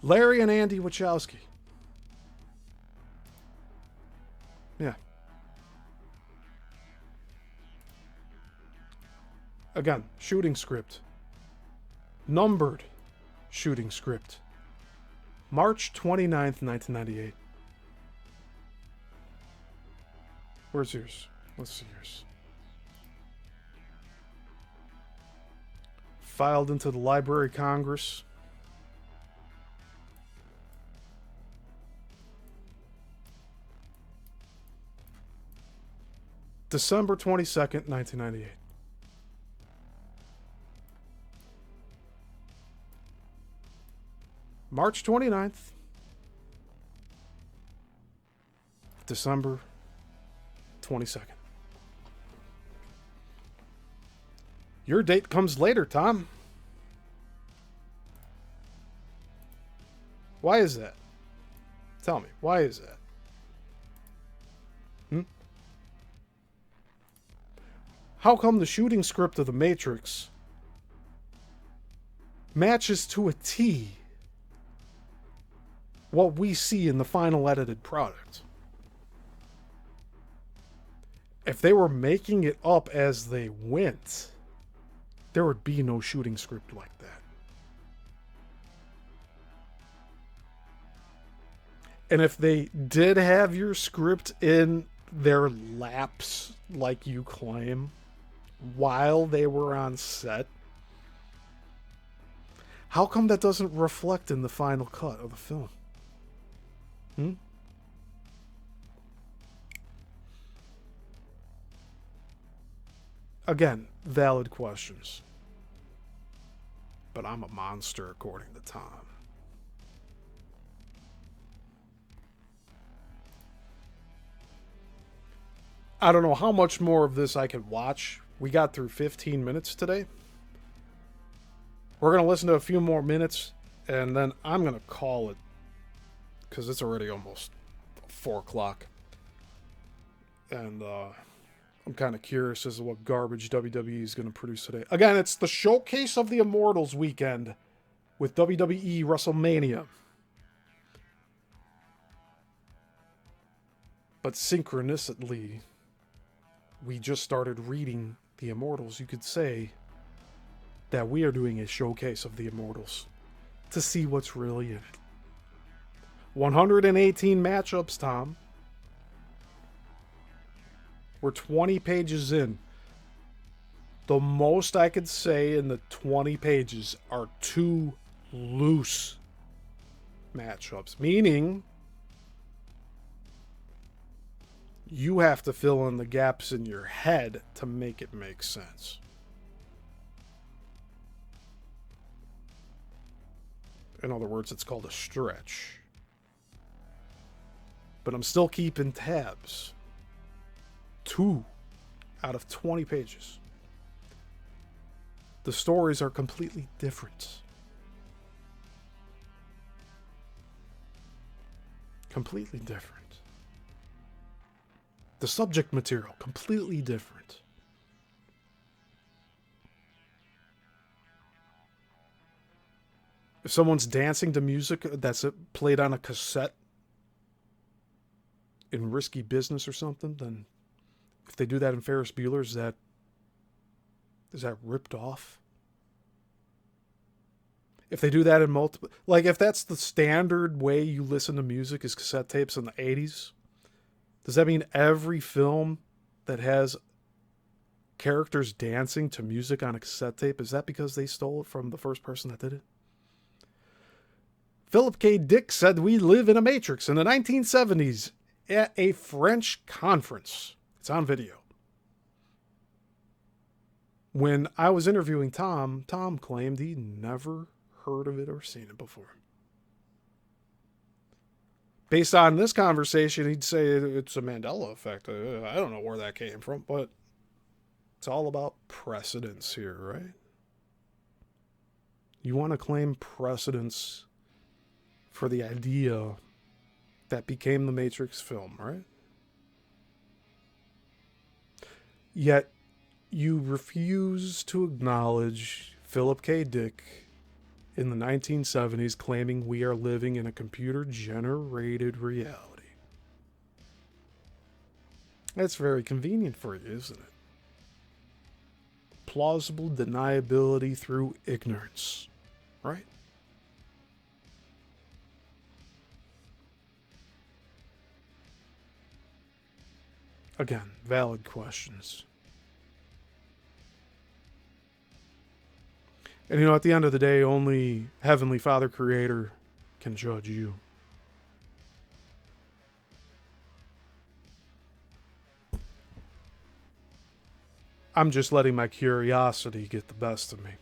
Larry and Andy Wachowski. Yeah. Again, shooting script. Numbered shooting script. March 29th, 1998. Where's yours? Let's see yours. Filed into the Library of Congress. December 22nd, 1998. March 29th. December 22nd. Your date comes later, Tom. Why is that? Tell me, why is that? How come the shooting script of The Matrix matches to a T what we see in the final edited product. If they were making it up as they went, there would be no shooting script like that. And if they did have your script in their laps, like you claim, while they were on set, how come that doesn't reflect in the final cut of the film? Again, valid questions. But I'm a monster according to Tom. I don't know how much more of this I can watch. We got through 15 minutes today. We're going to listen to a few more minutes, and then I'm going to call it, because it's already almost 4 o'clock. And I'm kind of curious as to what garbage WWE is going to produce today. Again, it's the Showcase of the Immortals weekend with WWE WrestleMania. But synchronistically, we just started reading the Immortals. You could say that we are doing a showcase of the Immortals to see what's really in it. 118 matchups, Tom. We're 20 pages in. The most I could say in the 20 pages are 2 loose matchups, meaning you have to fill in the gaps in your head to make it make sense. In other words, it's called a stretch. But I'm still keeping tabs. 2 out of 20 pages. The stories are completely different. Completely different. The subject material, completely different. If someone's dancing to music that's played on a cassette in Risky Business or something, then if they do that in Ferris Bueller, is that ripped off? If they do that in multiple... Like, if that's the standard way you listen to music is cassette tapes in the 80s, does that mean every film that has characters dancing to music on a cassette tape, is that because they stole it from the first person that did it? Philip K. Dick said we live in a matrix in the 1970s at a French conference. It's on video. When I was interviewing Tom claimed he never heard of it or seen it before. Based on this conversation, he'd say it's a Mandela effect. I don't know where that came from, but it's all about precedence here, right? You want to claim precedence for the idea that became the Matrix film, right? Yet, you refuse to acknowledge Philip K. Dick in the 1970s claiming we are living in a computer-generated reality. That's very convenient for you, isn't it? Plausible deniability through ignorance, right? Again, valid questions. And you know, at the end of the day, only Heavenly Father Creator can judge you. I'm just letting my curiosity get the best of me.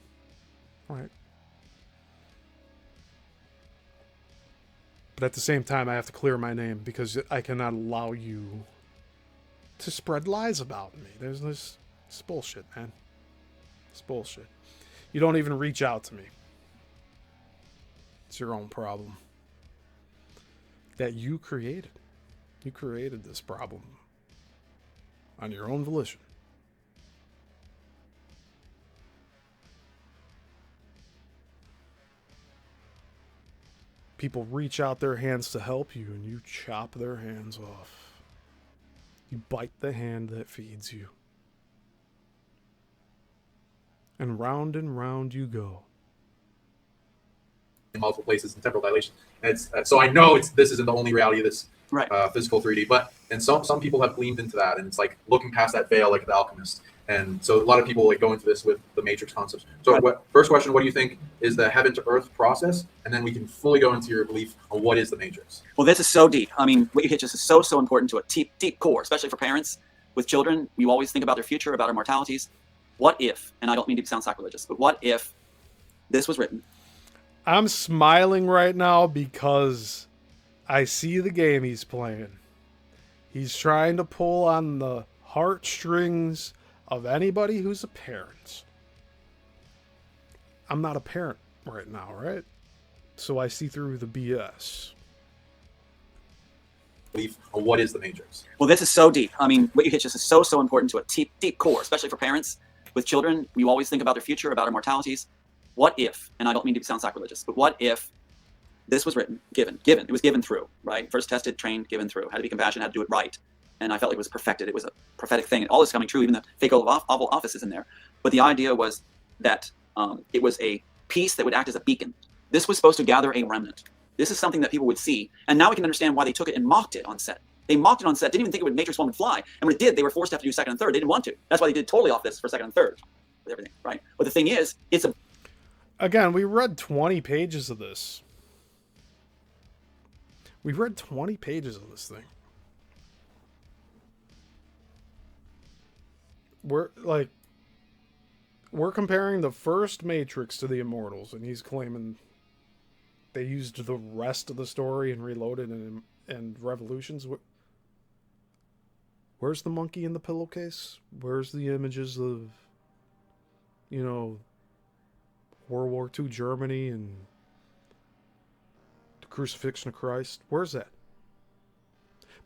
Right? But at the same time, I have to clear my name because I cannot allow you to spread lies about me. There's this... It's bullshit, man. It's bullshit. You don't even reach out to me. It's your own problem. That you created. You created this problem. On your own volition. People reach out their hands to help you, and you chop their hands off. You bite the hand that feeds you. And round you go. In multiple places in temporal dilation. And it's so I know this isn't the only reality of this physical 3D, but and some people have gleamed into that, and it's like looking past that veil, like the alchemist. And so a lot of people like go into this with the matrix concepts. So first question, what do you think is the heaven to earth process? And then we can fully go into your belief on what is the matrix. Well, this is so deep. I mean, what you hit just is so important to a deep core, especially for parents with children. We always think about their future, about our mortalities. What if, and I don't mean to sound sacrilegious, but what if this was written? I'm smiling right now because I see the game he's playing. He's trying to pull on the heartstrings of anybody who's a parent. I'm not a parent right now, right? So I see through the BS. Belief on what is the matrix. Well, this is so deep. I mean, what you hit just is so important to a deep core, especially for parents with children. We always think about their future, about our mortalities. What if, and I don't mean to sound sacrilegious, but what if this was written, given, it was given through, right? First tested, trained, given through, had to be compassionate, had to do it right. And I felt like it was perfected. It was a prophetic thing. And all this is coming true, even the fake Oval Office is in there. But the idea was that it was a piece that would act as a beacon. This was supposed to gather a remnant. This is something that people would see. And now we can understand why they took it and mocked it on set. They mocked it on set, didn't even think it would Matrix 1 would fly. And when it did, they were forced to have to do second and third. They didn't want to. That's why they did totally off this for second and third with everything, right? But the thing is, it's a... Again, we read 20 pages of this. We read 20 pages of this thing. We're comparing the first Matrix to the Immortals, and he's claiming they used the rest of the story and Reloaded and Revolutions. Where's the monkey in the pillowcase? Where's the images of, World War II Germany and the crucifixion of Christ? Where's that?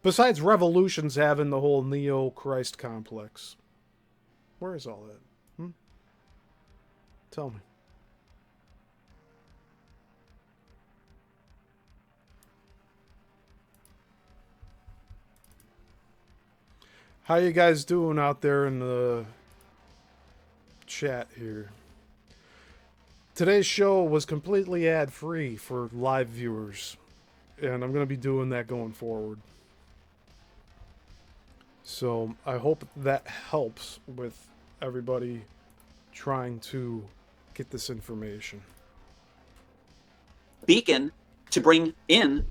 Besides Revolutions having the whole Neo-Christ complex. Where is all that? Tell me. How you guys doing out there in the chat here? Today's show was completely ad-free for live viewers, and I'm going to be doing that going forward. So I hope that helps with everybody trying to get this information. Beacon to bring in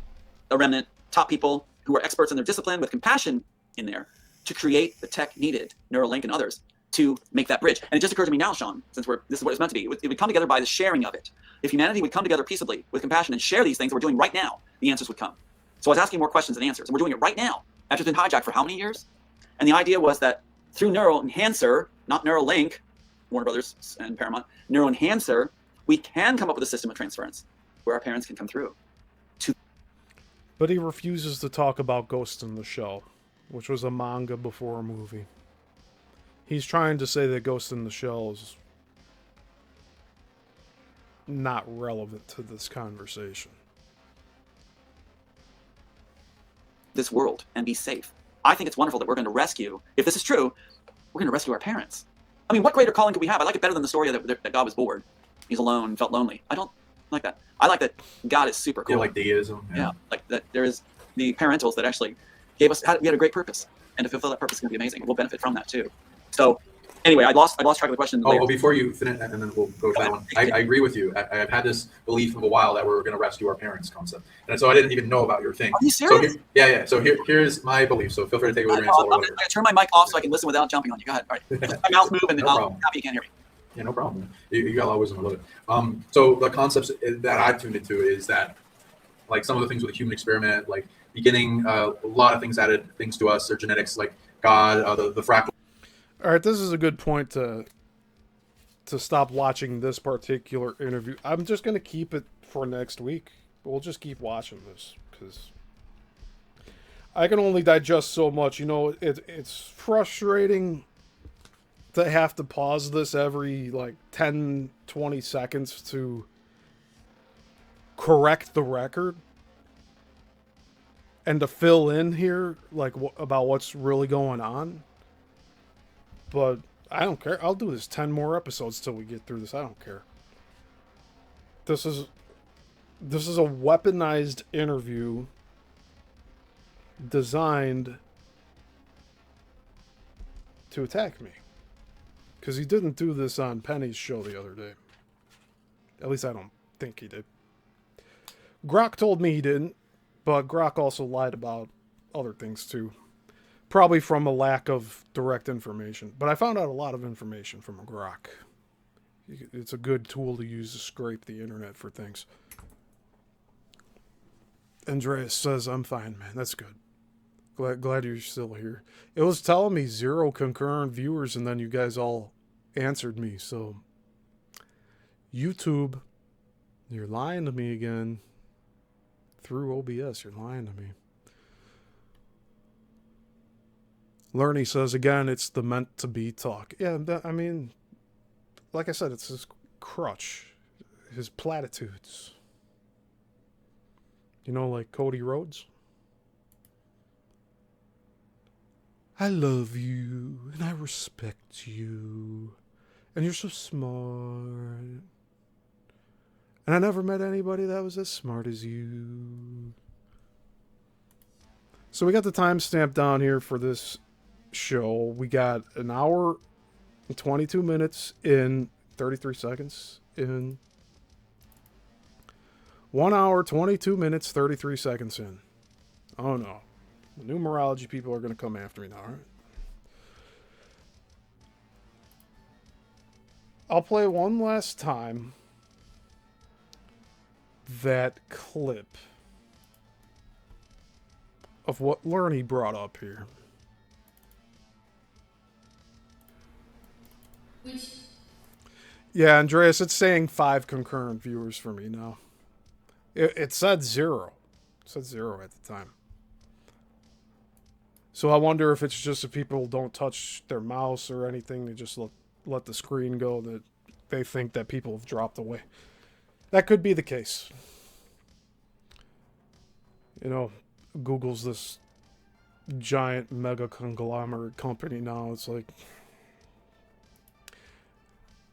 a remnant, top people who are experts in their discipline with compassion in there to create the tech needed, Neuralink and others, to make that bridge. And it just occurred to me now, Sean, since this is what it's meant to be. It would come together by the sharing of it. If humanity would come together peaceably with compassion and share these things that we're doing right now, the answers would come. So I was asking more questions than answers. And we're doing it right now, after it's been hijacked for how many years? And the idea was that through Neural Enhancer, not Neuralink, Warner Brothers and Paramount, Neural Enhancer, we can come up with a system of transference where our parents can come through. But he refuses to talk about Ghost in the Shell, which was a manga before a movie. He's trying to say that Ghost in the Shell is not relevant to this conversation. This world and be safe. I think it's wonderful that we're going to rescue, if this is true, we're going to rescue our parents. I mean, what greater calling could we have? I like it better than the story that God was bored. He's alone, felt lonely. I don't like that. I like that God is super cool. Yeah, like deism. Yeah, like that there is the parentals that actually gave us, we had a great purpose. And to fulfill that purpose is going to be amazing. We'll benefit from that too. So anyway, I lost track of the question. Oh, before you finish, and then we'll go to that one. I agree with you. I've had this belief of a while that we're going to rescue our parents concept. And so I didn't even know about your thing. Are you serious? So here's my belief. So feel free to take it with your I'm going to turn my mic off so I can listen without jumping on you. Go ahead. All right. My mouth move and I'll happy you can't hear me. Yeah, no problem. You got a lot of wisdom. I love it. So the concepts that I've tuned into is that, like some of the things with the human experiment, like beginning a lot of things added things to us, or genetics, like God, the fractal. All right, this is a good point to stop watching this particular interview. I'm just going to keep it for next week. We'll just keep watching this because I can only digest so much. It's frustrating to have to pause this every 10, 20 seconds to correct the record and to fill in here, like, about what's really going on. But I don't care. I'll do this 10 more episodes till we get through this. I don't care. This is a weaponized interview designed to attack me. Because he didn't do this on Penny's show the other day. At least I don't think he did. Grok told me he didn't, but Grok also lied about other things too. Probably from a lack of direct information. But I found out a lot of information from Grok. It's a good tool to use to scrape the internet for things. Andreas says, I'm fine, man. That's good. Glad you're still here. It was telling me 0 concurrent viewers, and then you guys all answered me. So, YouTube, you're lying to me again. Through OBS, you're lying to me. Lerny says, again, it's the meant to be talk. Yeah, I mean, like I said, it's his crutch, his platitudes. You know, like Cody Rhodes? I love you, and I respect you, and you're so smart. And I never met anybody that was as smart as you. So we got the timestamp down here for this show. We got an hour and 22 minutes in 33 seconds in. 1 hour, 22 minutes, 33 seconds in. Oh no. The numerology people are going to come after me now, right? I'll play one last time that clip of what Lerny brought up here. Which? Yeah, Andreas, it's saying 5 concurrent viewers for me now. It said 0. It said 0 at the time. So I wonder if it's just that people don't touch their mouse or anything. They just let the screen go, that they think that people have dropped away. That could be the case. You know, Google's this giant mega conglomerate company now. It's like,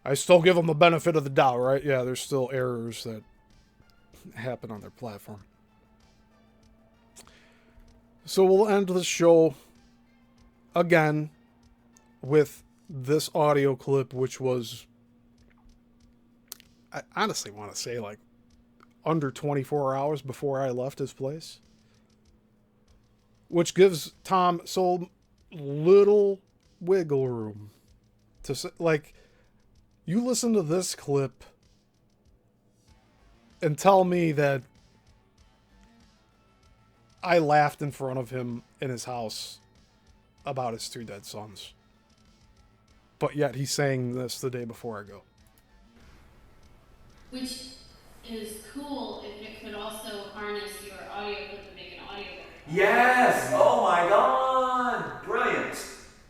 I still give them the benefit of the doubt, right? Yeah, there's still errors that happen on their platform. So we'll end the show again with this audio clip, which was, I honestly want to say, like, under 24 hours before I left his place. Which gives Tom so little wiggle room to say, like, you listen to this clip and tell me that I laughed in front of him in his house about his 2 dead sons. But yet he's saying this the day before I go. Which is cool if it could also harness your audio clip and make an audio book. Yes! Oh my god! Brilliant!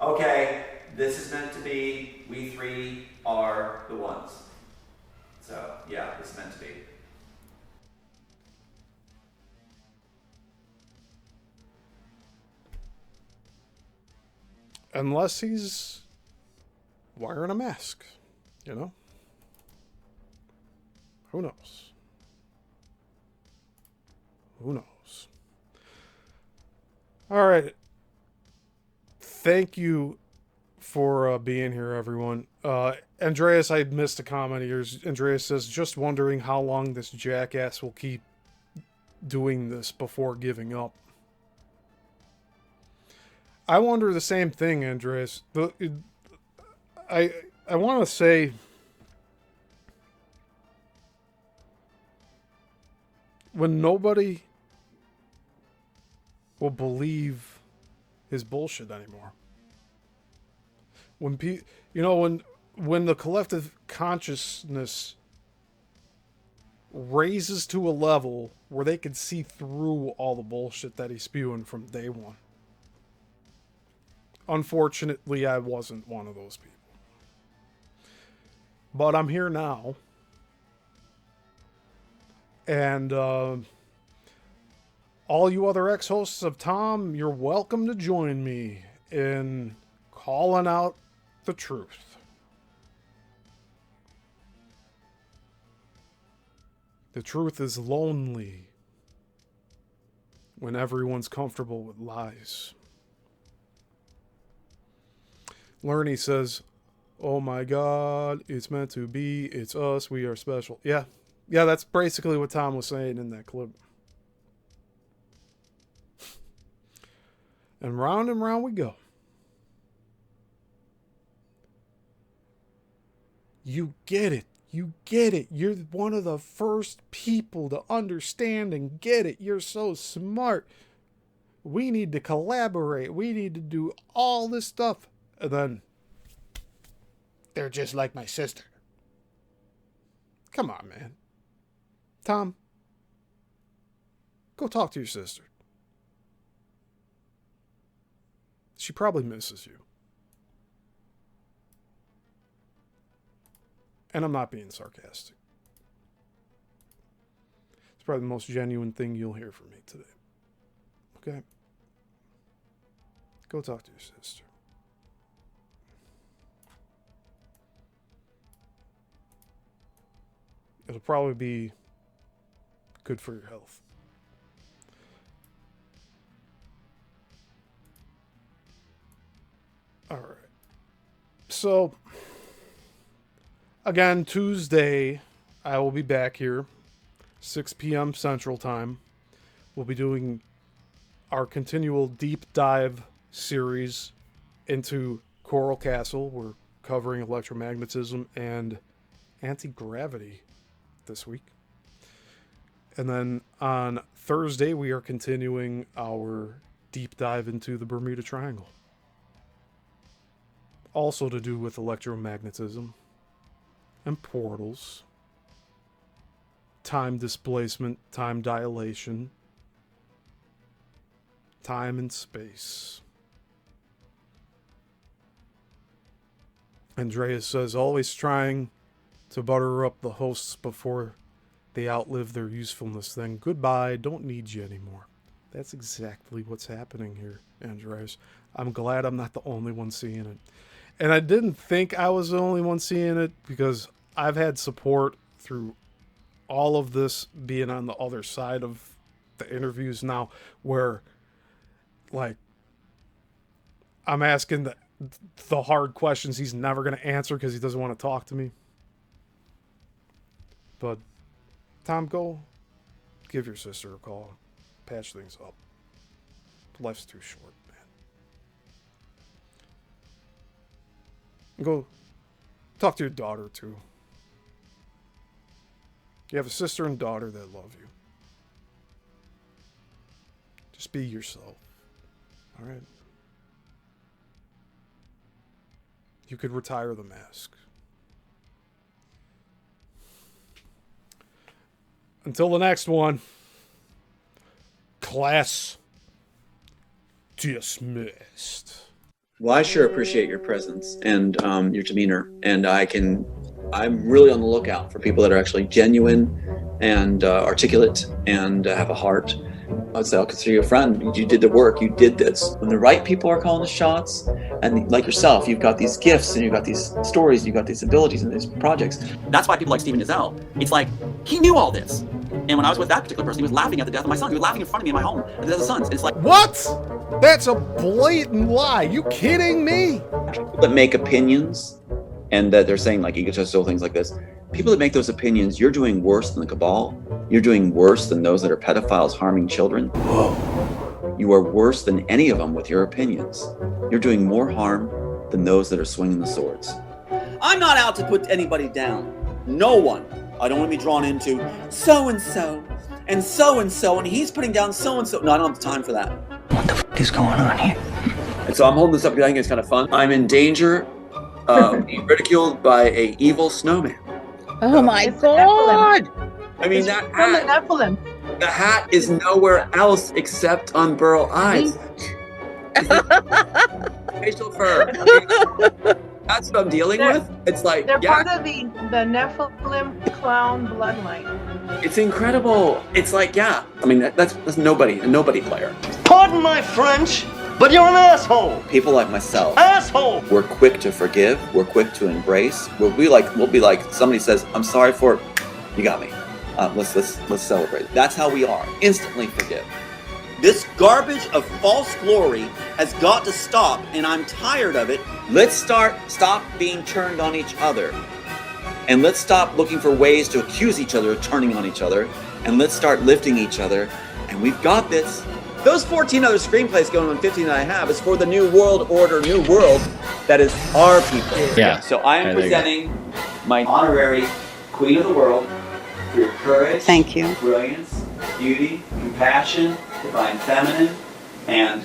Okay, this is meant to be, we 3 are the ones. So, yeah, this is meant to be. Unless he's wearing a mask, you know? Who knows? Who knows? All right. Thank you for being here, everyone. Andreas, I missed a comment of yours. Andreas says, just wondering how long this jackass will keep doing this before giving up. I wonder the same thing, Andreas. I want to say, when nobody will believe his bullshit anymore, when the collective consciousness raises to a level where they can see through all the bullshit that he's spewing from day one. Unfortunately, I wasn't one of those people. But I'm here now. And all you other ex-hosts of Tom, you're welcome to join me in calling out the truth. The truth is lonely when everyone's comfortable with lies. Lerny says, oh my God, it's meant to be. It's us. We are special. Yeah, that's basically what Tom was saying in that clip. And round we go. You get it. You get it. You're one of the first people to understand and get it. You're so smart. We need to collaborate. We need to do all this stuff. And then, they're just like my sister. Come on, man. Tom, go talk to your sister. She probably misses you. And I'm not being sarcastic. It's probably the most genuine thing you'll hear from me today. Okay? Go talk to your sister. It'll probably be good for your health. All right. So, again, Tuesday, I will be back here, 6 p.m. Central Time. We'll be doing our continual deep dive series into Coral Castle. We're covering electromagnetism and anti-gravity this week. And then on Thursday, we are continuing our deep dive into the Bermuda Triangle. Also to do with electromagnetism and portals, time displacement, time dilation, time and space. Andreas says, always trying to butter up the hosts before they outlive their usefulness. Then goodbye, don't need you anymore. That's exactly what's happening here, Andreas. I'm glad I'm not the only one seeing it. And I didn't think I was the only one seeing it because I've had support through all of this being on the other side of the interviews now where, like, I'm asking the hard questions he's never going to answer because he doesn't want to talk to me. But, Tom, go give your sister a call. Patch things up. Life's too short, man. Go talk to your daughter, too. You have a sister and daughter that love you. Just be yourself. All right? You could retire the mask. Until the next one, class dismissed. Well, I sure appreciate your presence and your demeanor, and I'm really on the lookout for people that are actually genuine and articulate and have a heart. I'll consider you a friend. You did the work. You did this. When the right people are calling the shots, and like yourself, you've got these gifts and you've got these stories, you've got these abilities and these projects. That's why people like Stephen Nizell, it's like, he knew all this. And when I was with that particular person, he was laughing at the death of my son. He was laughing in front of me in my home at the death of sons. It's like, what? That's a blatant lie. You kidding me? People that make opinions and that they're saying like egotistical things like this, people that make those opinions, you're doing worse than the cabal. You're doing worse than those that are pedophiles harming children. Whoa. You are worse than any of them with your opinions. You're doing more harm than those that are swinging the swords. I'm not out to put anybody down. No one. I don't want to be drawn into so-and-so and so-and-so, and he's putting down so-and-so. No, I don't have time for that. What the f*** is going on here? And so I'm holding this up because I think it's kind of fun. I'm in danger of being ridiculed by a evil snowman. Oh my God! I mean, that From the hat, Nephilim. the hat is nowhere else except on Burl Eyes. Facial fur. That's what I'm dealing They're- with. It's like, They're yeah, part of the Nephilim clown bloodline. it's incredible. It's like, yeah. I mean, that's a nobody player. Pardon my French, but you're an asshole. People like myself, Asshole. we're quick to forgive. We're quick to embrace. We'll be like somebody says, "I'm sorry for," you got me. Let's celebrate. That's how we are. Instantly forgive. This garbage of false glory has got to stop, and I'm tired of it. Let's stop being turned on each other. And let's stop looking for ways to accuse each other of turning on each other. And let's start lifting each other. And we've got this. Those 14 other screenplays going on 15 that I have is for the new world order, new world that is our people. Yeah. So I am presenting my honorary Queen of the World for your courage, Thank you. brilliance, beauty, compassion, divine feminine, and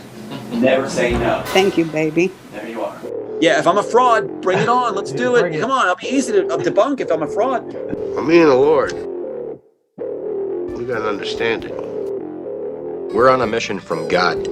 never say no. Thank you, baby. There you are. Yeah, if I'm a fraud, bring it on. Let's do it. Come on, it'll be easy to debunk if I'm a fraud. For me and the Lord, we got an understanding. We're on a mission from God.